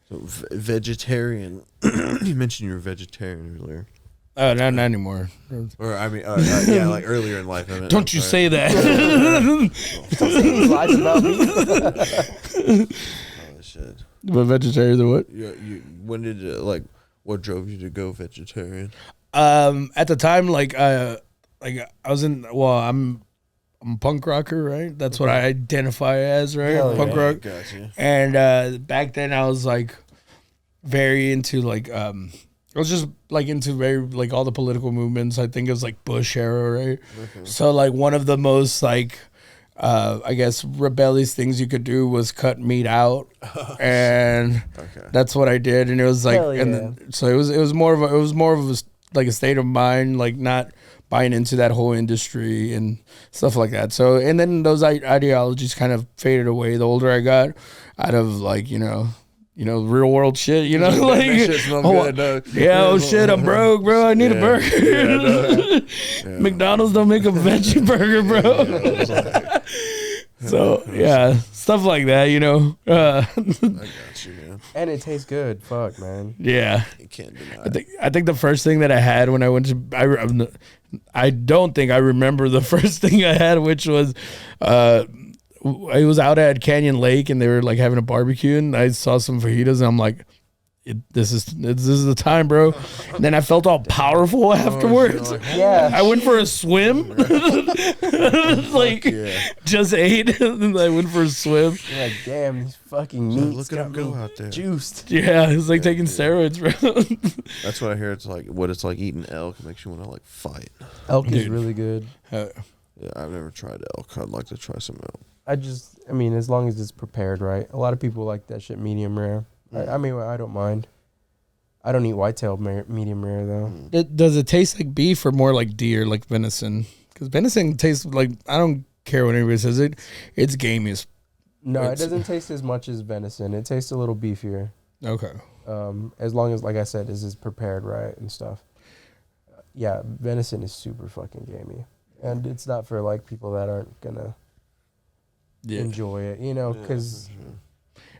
So vegetarian. You mentioned you were vegetarian earlier. Oh, not anymore. Or I mean, yeah, like earlier in life. I mean, Don't you say that. Lies about me. Oh shit. But vegetarian or what? When did like what drove you to go vegetarian? At the time, like I was in. Well, I'm a punk rocker, right? That's what I identify as, right? Hell Punk yeah. rock. Gotcha. And back then, I was like very into like I was just like into very like all the political movements. I think it was like Bush era, right? So like one of the most like I guess rebellious things you could do was cut meat out, and that's what I did. And it was like, Hell yeah. and then, so it was more of a like a state of mind, like not buying into that whole industry and stuff like that. So and then those ideologies kind of faded away the older I got, out of like you know real world shit. You know, like That shit good, dog. yeah, oh shit, I'm broke, bro. I need a burger. McDonald's don't make a veggie burger, bro. So yeah, stuff like that, you know. I got you, man. And it tastes good. Fuck, man. Yeah, You can't deny it. I think the first thing that I had when I went to I don't think I remember the first thing I had, which was I was out at Canyon Lake and they were like having a barbecue and I saw some fajitas and I'm like, this is the time, bro. And then I felt all powerful afterwards. Yeah. I went for a swim. Like just ate and I went for a swim. You're like, damn, these fucking meats Look at got him go me out there. juiced. Yeah, it's like taking steroids, bro. That's what I hear. It's like what it's like eating elk. It makes you want to like fight. Elk is Dude. really good. Yeah, I've never tried elk. I'd like to try some elk. I mean, as long as it's prepared right. A lot of people like that shit medium rare. I mean, I don't mind. I don't eat whitetail medium rare though. Does it taste like beef or more like deer, like venison? Because venison tastes like, I don't care what anybody says it. It's gamey as. No, it doesn't taste as much as venison. It tastes a little beefier. Okay. As long as, like I said, is prepared right and stuff. Yeah, venison is super fucking gamey, and it's not for like people that aren't gonna enjoy it, you know, because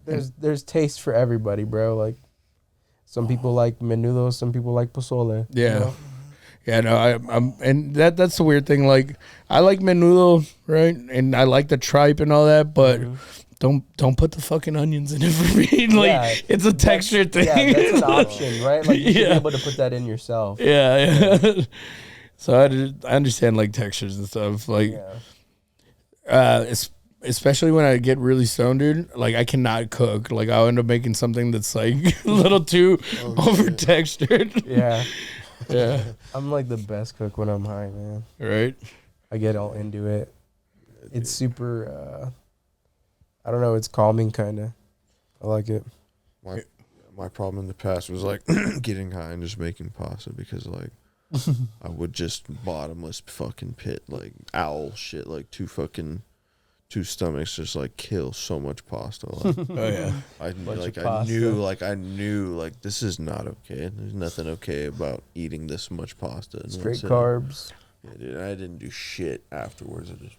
there's taste for everybody, bro. Like some people like menudo, some people like pozole. Yeah. You know? Yeah, no, I'm and that's the weird thing. Like, I like menudo, right? And I like the tripe and all that, but don't put the fucking onions in it for me. Like, it's a texture thing. Yeah, that's an option, right? Like, you should be able to put that in yourself. Yeah. So I understand like textures and stuff. Like, especially when I get really stoned, dude. Like, I cannot cook. Like, I'll end up making something that's like a little too over textured. Yeah. Yeah. I'm like the best cook when I'm high, man. Right. I get all into it. It's super, I don't know, it's calming kind of. I like it. My problem in the past was like getting high and just making pasta because like I would just bottomless fucking pit like owl shit, like two stomachs just like kill so much pasta. Like, Oh yeah. I knew like this is not okay. There's nothing okay about eating this much pasta. And Straight that's it. carbs. Yeah, dude, I didn't do shit afterwards. I just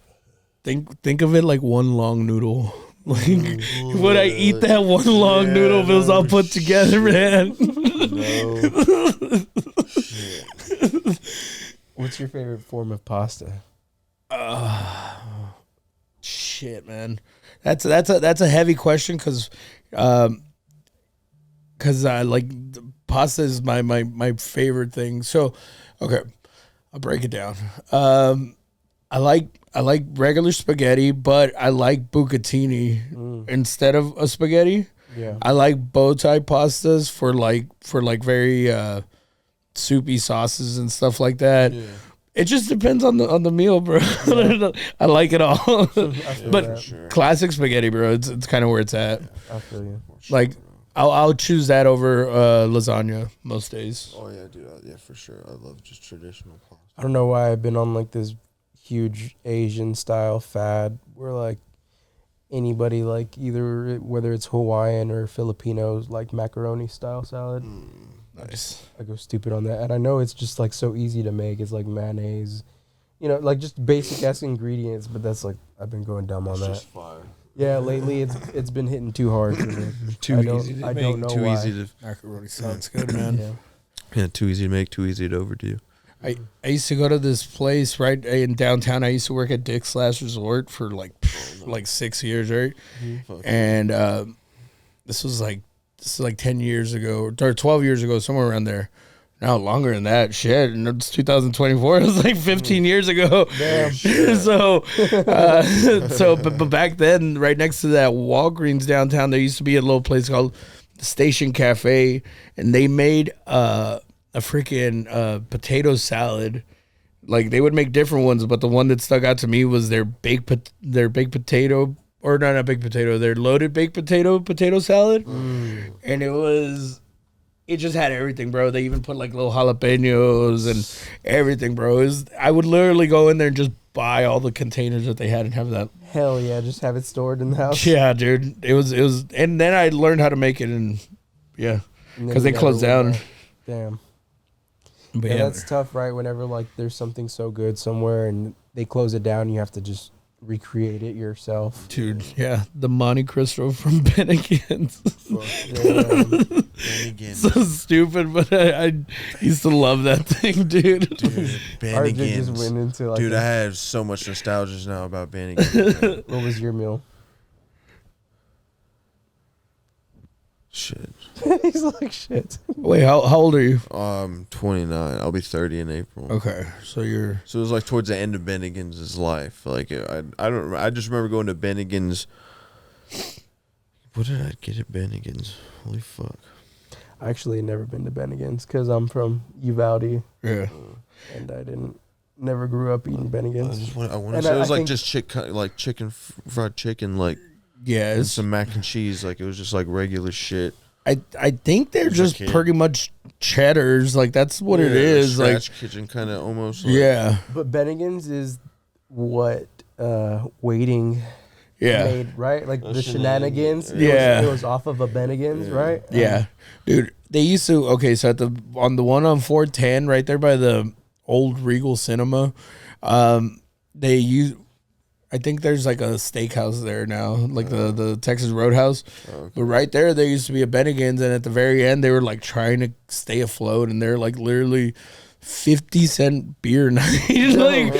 Think of it like one long noodle. Like when I eat that one long noodle, it was all put together, man. What's your favorite form of pasta? Shit, man. That's a heavy question because I like pasta is my favorite thing. So okay, I'll break it down. I like regular spaghetti, but I like bucatini instead of a spaghetti. Yeah. I like bow tie pastas for very soupy sauces and stuff like that. Yeah. It just depends on the meal, bro. Yeah. I like it all. But classic spaghetti, bro, it's kind of where it's at. I feel you. Like I'll choose that over lasagna most days. Oh yeah, dude. Yeah, for sure. I love just traditional pasta. I don't know why I've been on like this huge Asian style fad where like anybody like either whether it's Hawaiian or Filipinos like macaroni style salad. Nice. I go stupid on that, and I know it's just like so easy to make. It's like mayonnaise, you know, like just basic ass ingredients. But that's like I've been going dumb on that. Just fire. Yeah, lately it's been hitting too hard for me. Too I don't- easy to I make. don't know too why. easy to Macaroni sounds good, man. Yeah. yeah. Too easy to make. Too easy to overdo. I used to go to this place right in downtown. I used to work at Dick's Last Resort for like 6 years, right? Fuck. And this is like 10 years ago or 12 years ago, somewhere around there. Now longer than that, shit. And it's 2024. It was like 15 years ago. Damn. But back then, right next to that Walgreens downtown, there used to be a little place called the Station Cafe, and they made a freaking potato salad. Like they would make different ones, but the one that stuck out to me was their baked potato, or not baked potato, their loaded baked potato salad, and it just had everything, bro. They even put like little jalapenos and everything, bro. I would literally go in there and just buy all the containers that they had and have that. Hell yeah, just have it stored in the house. Yeah, dude. It was, and then I learned how to make it, and yeah, And then because you they closed never down. went back. Damn. But Yeah, yeah, that's tough, right? Whenever like there's something so good somewhere and they close it down, you have to just recreate it yourself. dude. Yeah, the Monte Cristo from Bennigan's. Damn. So stupid, but I used to love that thing, dude. Dude, RJ just Bennigan's. went into like Dude, a- I have so much nostalgia now about Bennigan's. man. what was your meal? Shit. He's like shit. Wait, how old are you? 29. I'll be 30 in April. Okay, so you're So it was like towards the end of Bennigan's life. Like I just remember going to Bennigan's. What did I get at Bennigan's? Holy fuck. I actually had never been to Bennigan's because I'm from Uvalde yeah. and I never grew up eating I Bennigan's. just want to And say it I was like think- just chicken, fried chicken, like Yeah, and it's, some mac and cheese. Like it was just like regular shit. I think they're As a just kid. pretty much cheddars. Like that's what it Yeah, is. Like Scratch kitchen kind of almost. Like, yeah, But Bennigan's is what waiting yeah, made, right? Like A the shenanigans. shenanigans. Yeah. It was off of a Bennigan's, Yeah. right? yeah, dude. They used to so at on the one on 410 right there by the old Regal Cinema, they use. I think there's like a steakhouse there now, like the Texas Roadhouse. Okay. But right there used to be a Bennigan's, and at the very end, they were like trying to stay afloat, and they're like literally 50-cent beer night. like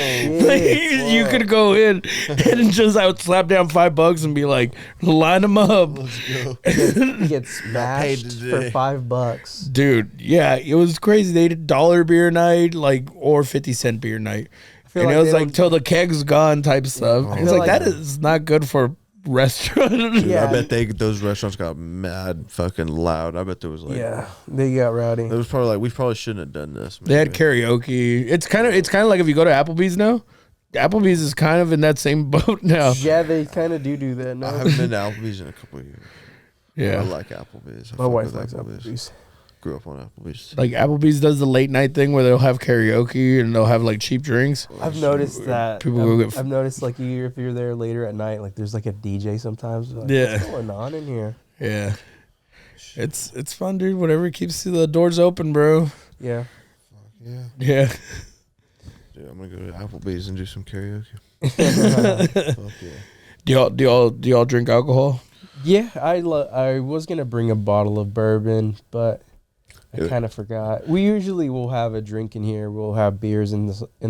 you could go in and just I would slap down $5 and be like, line them up, Let's go. You get paid smashed today. for $5. dude. Yeah, it was crazy. They did $1 beer night, like or 50-cent beer night, feel and like it was they like don't- till the keg's gone type stuff. I It's feel like like- that is not good for restaurant. Dude, Yeah. I bet those restaurants got mad fucking loud. I bet there was like Yeah, they got rowdy. It was probably like we probably shouldn't have done this. They had maybe. karaoke. It's kind of like if you go to Applebee's now. Applebee's is kind of in that same boat now. Yeah, they kind of do that. No, I haven't been to Applebee's in a couple of years. I Yeah, like Applebee's. I my fuck wife with likes Applebee's. Grew up on Applebee's. like Applebee's does the late night thing where they'll have karaoke and they'll have like cheap drinks. I've noticed that. People go get I've noticed like if you're there later at night, like there's like a DJ sometimes. Like, Yeah. what's going on in here? Yeah, it's fun, dude. Whatever keeps the doors open, bro. Yeah. Yeah. Yeah, Dude, I'm gonna go to Applebee's and do some karaoke. Fuck yeah. do y'all drink alcohol? Yeah, I was gonna bring a bottle of bourbon, but I Yeah. kind of forgot. We usually will have a drink in here. We'll have beers in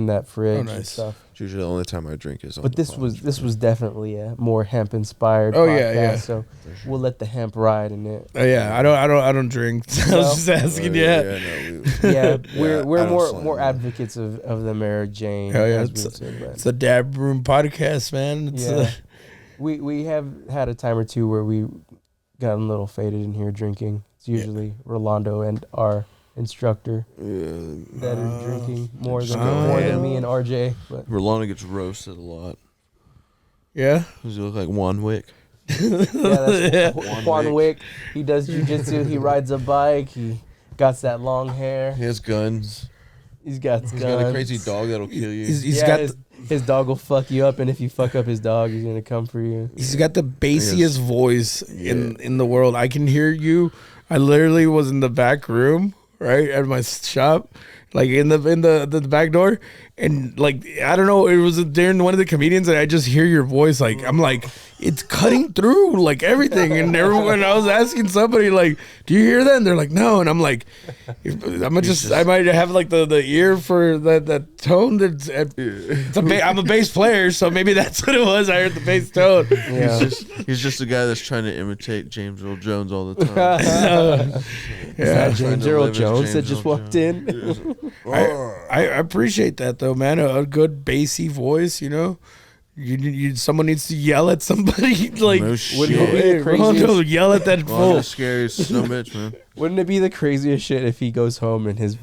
that fridge and nice. stuff. It's usually the only time I drink is on But the this was definitely a more hemp inspired. Oh, podcast, yeah, yeah. So we'll let the hemp ride in it. Oh yeah, I don't drink. I No? was just asking. Yeah, no, Yeah, Yeah, we're I don't more slam that. advocates of the Mary Jane. Hell yeah, as it's- we've said, but it's a Dab Room podcast, man. It's yeah. We have had a time or two where we gotten a little faded in here drinking. It's usually Rolando and our instructor that are drinking more just than go more ham. than me and RJ. But Rolando gets roasted a lot. yeah. Does he look like Juan Wick? yeah, that's Juan Juan Wick. He does jujitsu. He rides a bike. He got that long hair. He has guns. He's got He's guns. got a crazy dog that'll kill you. He's yeah, got his dog will fuck you up, and if you fuck up his dog, he's gonna come for you. He's got the bassiest voice Yeah. in the world. I can hear you. I literally was in the back room, right, at my shop, like in the back door, and like I don't know, it was during one of the comedians, and I just hear your voice, like I'm like it's cutting through like everything, and everyone I was asking somebody like, do you hear that? And they're like, no, and I'm like, I might have like the ear for that tone. I'm a bass player, so maybe that's what it was. I heard the bass tone. Yeah. He's just a guy that's trying to imitate James Earl Jones all the time. Is that Trying James to Earl live as Jones that James just Earl walked in? I appreciate that though, man. A good bassy voice, you know. Someone needs to yell at somebody like. No Wouldn't it shit. be the craziest? Rondo, yell at that Well, fool. the scariest so much, man. Wouldn't it be the craziest shit if he goes home and his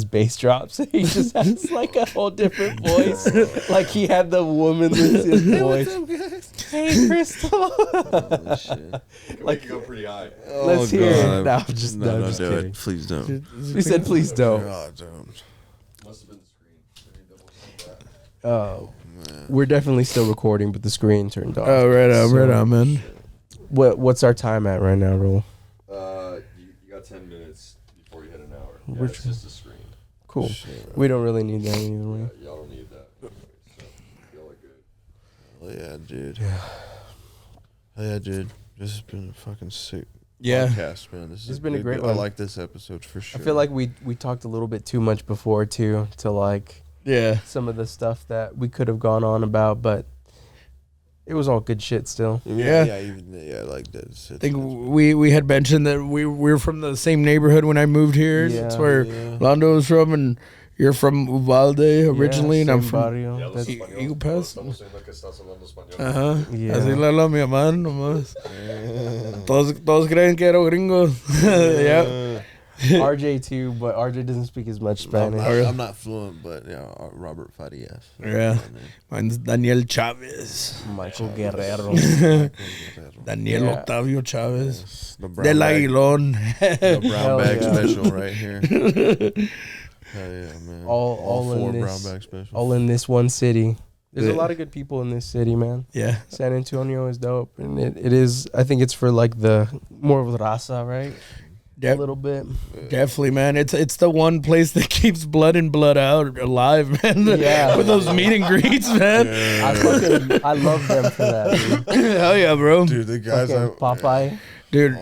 bass drops? He just has like a whole different voice, like he had the womanly voice. Hey, Crystal. Oh, shit. Like you go pretty high. Let's hear it. No, I'm just, no, no, don't just do kidding. it. Please don't. He said, "Please don't." God, don't. Must have been the screen. Let me double check that. Oh, we're definitely still recording, but the screen turned off. Oh, right on, man. What's our time at right now, Roll? You got 10 minutes before you hit an hour. Yeah, Which it's just a screen. Cool. We don't really need that either way. Y'all don't need that. Anyway, so y'all are good. Oh, yeah, dude. Yeah. Oh, yeah, dude. This has been a fucking sick Yeah. podcast, man. This It's been a great I one. like this episode for sure. I feel like we talked a little bit too much before too, to like Yeah. some of the stuff that we could have gone on about, but it was all good shit still. Yeah. I like that. I think we had mentioned that we're from the same neighborhood when I moved here. Yeah. That's where Yeah. Londo is from, and you're from Uvalde originally, and I'm same from. barrio. Ya los That's- españoles, Eagle Pass. estamos viendo que estás hablando español. Ajá. Yeah. Así le hablo a mi mamá nomás. Todos creen que era gringo. Yeah. RJ too, but RJ doesn't speak as much Spanish. I'm not fluent, but yeah, Robert Farias. Yeah. Mine's Daniel Chavez. Michael Guerrero. Daniel Yeah. Octavio Chavez. The Del bag, Aguilón. the brown Hell bag yeah. special right here. Hell yeah, man. All in four this- brown bag specials. All in this one city. There's a Yeah. lot of good people in this city, man. Yeah. San Antonio is dope, and it is. I think it's for like the more of the raza, right? A little bit. Definitely, man. It's the one place that keeps blood in, blood out alive, man. Yeah. With those meet and greets, man. I love them for that, dude. Hell yeah, bro. Dude, the guys Fucking Popeye. Dude,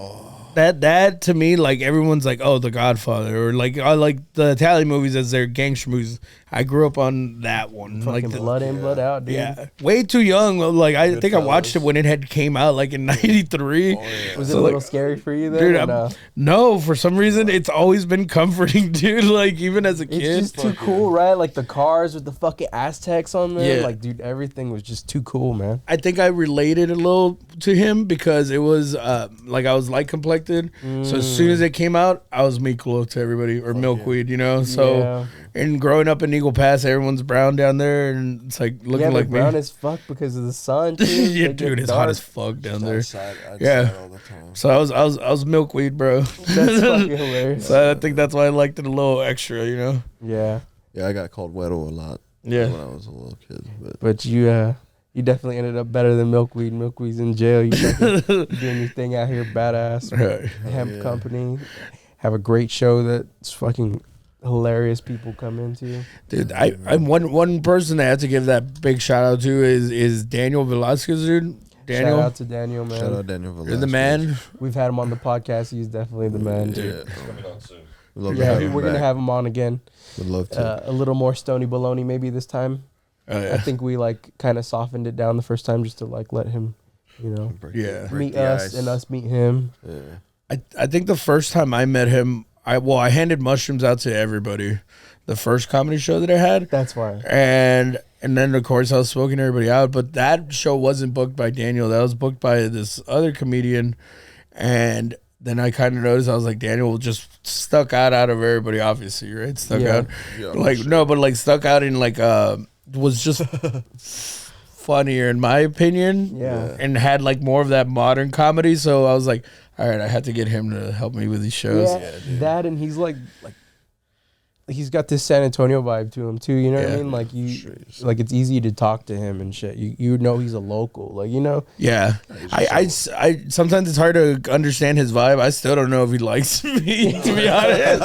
that to me, like everyone's like, oh, The Godfather, or like I like the Italian movies as their gangster movies. I grew up on that one. Fucking like blood in, blood out, dude. Yeah, way too young. Like I think I watched it when it had came out, like in '93. Was it So, a little like, scary for you, then? Dude, or no? no, for some reason it's always been comforting, dude. Like even as a It's kid, just too cool, right? Like the cars with the fucking Aztecs on them. Yeah. Like, dude, everything was just too cool, man. I think I related a little to him because it was like I was light complected. So as soon as it came out, I was Miklo to everybody or milkweed, you know. So Yeah. and growing up in Eagle Pass, everyone's brown down there, and it's like looking Yeah, like they're brown me. as fuck because of the sun. Too. Yeah, They get dude, it's dark. hot as fuck down there. outside Yeah. all the time. So I was milkweed, bro. That's fucking hilarious. So I think that's why I liked it a little extra, you know. Yeah, Yeah, I got called Weddle a lot Yeah. when I was a little kid. But but you definitely ended up better than Milkweed. Milkweed's in jail. You fucking doing your thing out here, badass. Right. Hemp yeah. company. Have a great show that's fucking hilarious. People come into. Dude, I'm one person that I have to give that big shout out to is Daniel Velasquez, dude. Daniel, Shout out to Daniel, man. shout out Daniel Velasquez. you're the man. We've had him on the podcast. He's definitely the man, dude. Yeah, Coming on soon. we'd love to Yeah, have him we're gonna back. have him on again. Would love to. A little more Stony Baloney maybe this time. Oh, I yeah. think we like kind of softened it down the first time just to like let him, you know, Break Yeah. break meet the us ice. and us meet him. Yeah. I think the first time I met him, I handed mushrooms out to everybody. The first comedy show that I had, That's why. and then of course I was smoking everybody out. But that show wasn't booked by Daniel. That was booked by this other comedian, and then I kind of noticed I was like Daniel just stuck out of everybody, obviously, right? Stuck Yeah. out, Yeah, like sure. no, but like stuck out in like was just funnier in my opinion. Yeah. And had like more of that modern comedy. So I was like, all right, I had to get him to help me with these shows. Yeah, that and he's like he's got this San Antonio vibe to him too. You know what I Yeah. mean? Like Jeez. like it's easy to talk to him and shit. You know he's a local. Like you know. Yeah, I sometimes it's hard to understand his vibe. I still don't know if he likes me, to be honest.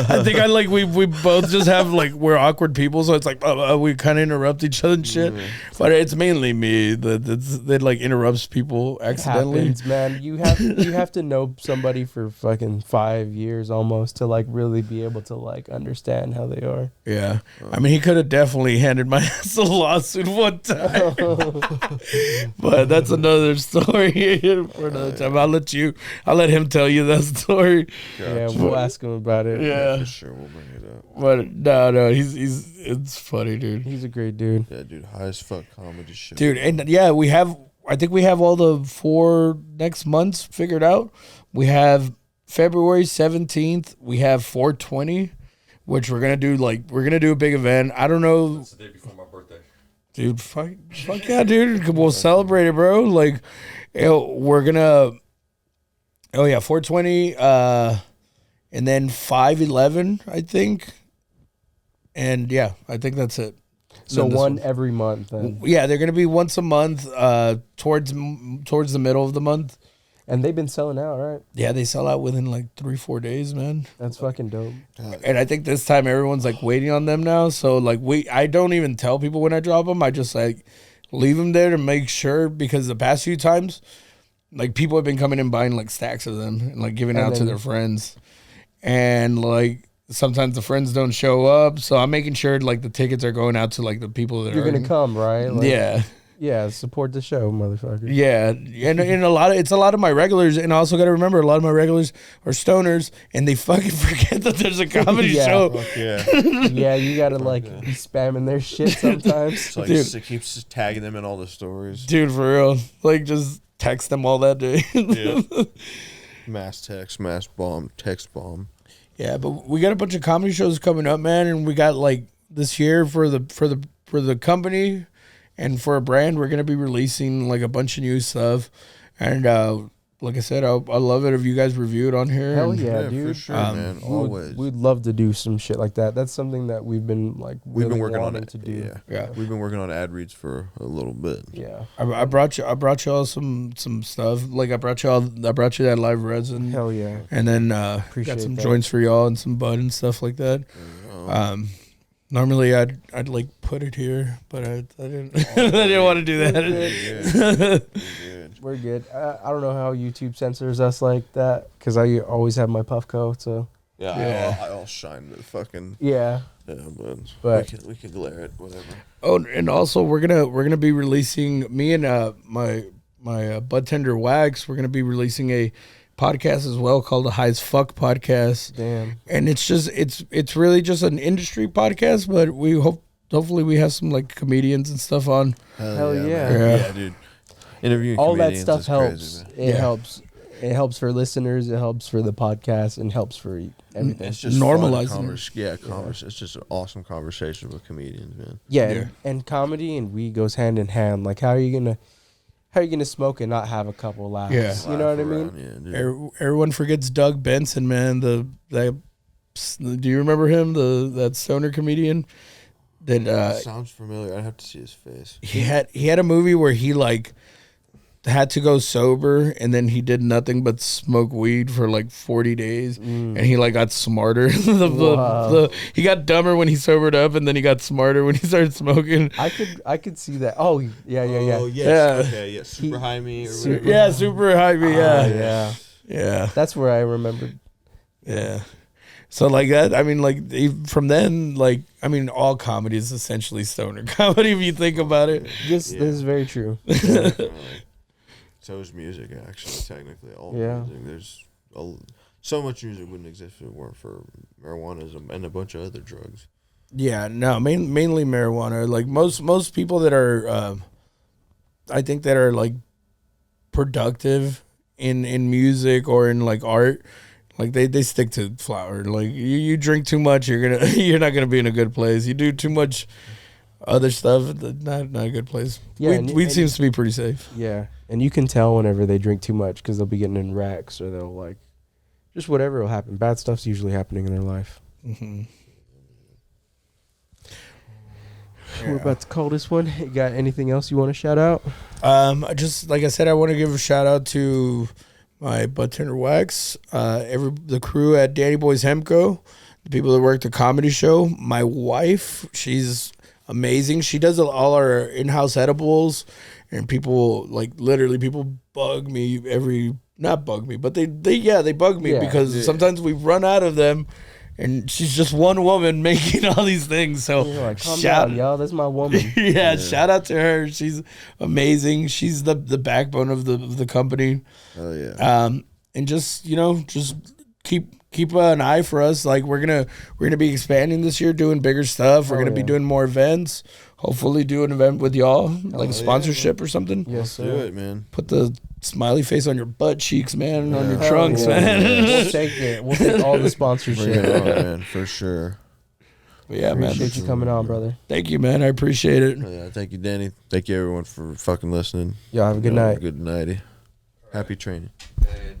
I think we both just have like we're awkward people, so it's like we kind of interrupt each other and shit. But it's mainly me that like interrupts people accidentally. Happens, man. You have to know somebody for fucking 5 years almost to like really be able to like understand how they are. Yeah, I mean he could have definitely handed my ass a lawsuit one time, but that's another story for another time. I'll let him tell you that story. Yeah, we'll ask him about it. Yeah, For sure, we'll bring it up. but no, it's funny, dude. He's a great dude. Yeah, dude, high as fuck comedy show. Dude, and yeah, I think we have all the 4 next months figured out. We have February 17th, we have 420, which we're gonna do a big event. I don't know. That's the day before my birthday. Dude, fuck yeah, dude. We'll celebrate it, bro. Like, we're gonna 420, and then 511, I think. And yeah, I think that's it. So Then this one every month then. Yeah, they're gonna be once a month, towards the middle of the month. And they've been selling out, right? Yeah, they sell out within like 3-4 days, man. That's fucking dope. And I think this time everyone's like waiting on them now. So like I don't even tell people when I drop them. I just like leave them there to make sure, because the past few times, like people have been coming and buying like stacks of them and like giving out to their friends, and like sometimes the friends don't show up. So I'm making sure like the tickets are going out to like the people that You're are gonna come, right? Like, yeah. Yeah, support the show, motherfucker. Yeah, and it's a lot of my regulars, and I also got to remember a lot of my regulars are stoners, and they fucking forget that there's a comedy Yeah. show. Fuck yeah. Yeah, you gotta like be spamming their shit sometimes. So like, Dude. it keeps just tagging them in all the stories. Dude, for real, like just text them all that day. Yeah. Mass text, mass bomb, text bomb. Yeah, but we got a bunch of comedy shows coming up, man, and we got like this year for the company. And for a brand, we're gonna be releasing like a bunch of new stuff, and like I said, I love it if you guys review it on here. Hell and- yeah, For dude. sure, man. Always. We'd love to do some shit like that. That's something that we've been like We've been really working on wanting it. to do. Yeah. We've been working on ad reads for a little bit. Yeah. I brought y'all some stuff. Like I brought you that live resin. Hell yeah. And then Appreciate got some that. joints for y'all and some bud and stuff like that. Normally I'd like put it here, but I didn't I didn't want to do that. We're good. I don't know how YouTube censors us like that because I always have my puff coat. So Yeah. I'll shine the fucking yeah. but we can glare it, whatever. Oh, and also we're gonna be releasing, me and my bud tender Wax. We're gonna be releasing a podcast as well called the High as Fuck Podcast. Damn. And it's really just an industry podcast, but we hopefully we have some like comedians and stuff on. Hell yeah. Yeah. Yeah, dude. Interviewing All that comedians stuff is helps. crazy, man. It Yeah. helps. It helps for listeners. It helps for the podcast, and helps for everything. It's just Normalizing fun It's just an awesome conversation with comedians, man. Yeah, Yeah. And comedy and weed goes hand in hand. Like, how are you gonna smoke and not have a couple laughs? Yeah. You know what I Laugh mean? around, yeah, dude. Everyone forgets Doug Benson, man. Do you remember him? That stoner comedian that Sounds familiar. I'd have to see his face. he had a movie where he like had to go sober, and then he did nothing but smoke weed for like 40 days, and he like got smarter. Wow. He got dumber when he sobered up, and then he got smarter when he started smoking. I could see that. Oh yeah. Oh, Yeah. yes. Yeah. Okay, yeah. Super high me or Super- whatever. Yeah, super high. Yeah, Yeah. yeah, That's where I remembered. yeah. So like that, I mean, like from then, like I mean, all comedy is essentially stoner comedy if you think about it. This is very true. So is music, actually, technically. All Yeah. music. There's so much music wouldn't exist if it weren't for marijuana and a bunch of other drugs. Yeah, no, mainly marijuana. Like most people that are, I think that are like productive in music or in like art, like they stick to flower. Like you drink too much, you're not gonna be in a good place. You do too much other stuff, not a good place. Yeah, Weed seems to be pretty safe. Yeah, and you can tell whenever they drink too much because they'll be getting in wrecks or they'll like, just whatever will happen. Bad stuff's usually happening in their life. We're about to call this one. You got anything else you want to shout out? Just like I said, I want to give a shout out to my bud tender wax, the crew at Danny Boys Hemp CO, the people that work the comedy show. My wife, she's amazing. She does all our in-house edibles, and people literally bug me not bug me, but they bug me because sometimes we run out of them. And she's just one woman making all these things. So calm down, y'all. That's my woman. Shout out to her. She's amazing. She's the backbone of the company. Oh yeah. And just keep an eye for us. Like we're gonna be expanding this year, doing bigger stuff. We're gonna be doing more events. Hopefully, do an event with y'all, like a sponsorship or something. Yes, sir. Do it, man. Put the smiley face on your butt cheeks, man, on your trunks, man. We'll take it. We'll take all the sponsorship. Bring it on, man, for sure. But yeah, man. Appreciate you coming on, brother. Thank you, man. I appreciate it. Yeah, thank you, Danny. Thank you, everyone, for fucking listening. Yeah, have a good night. Good nighty. Happy training. And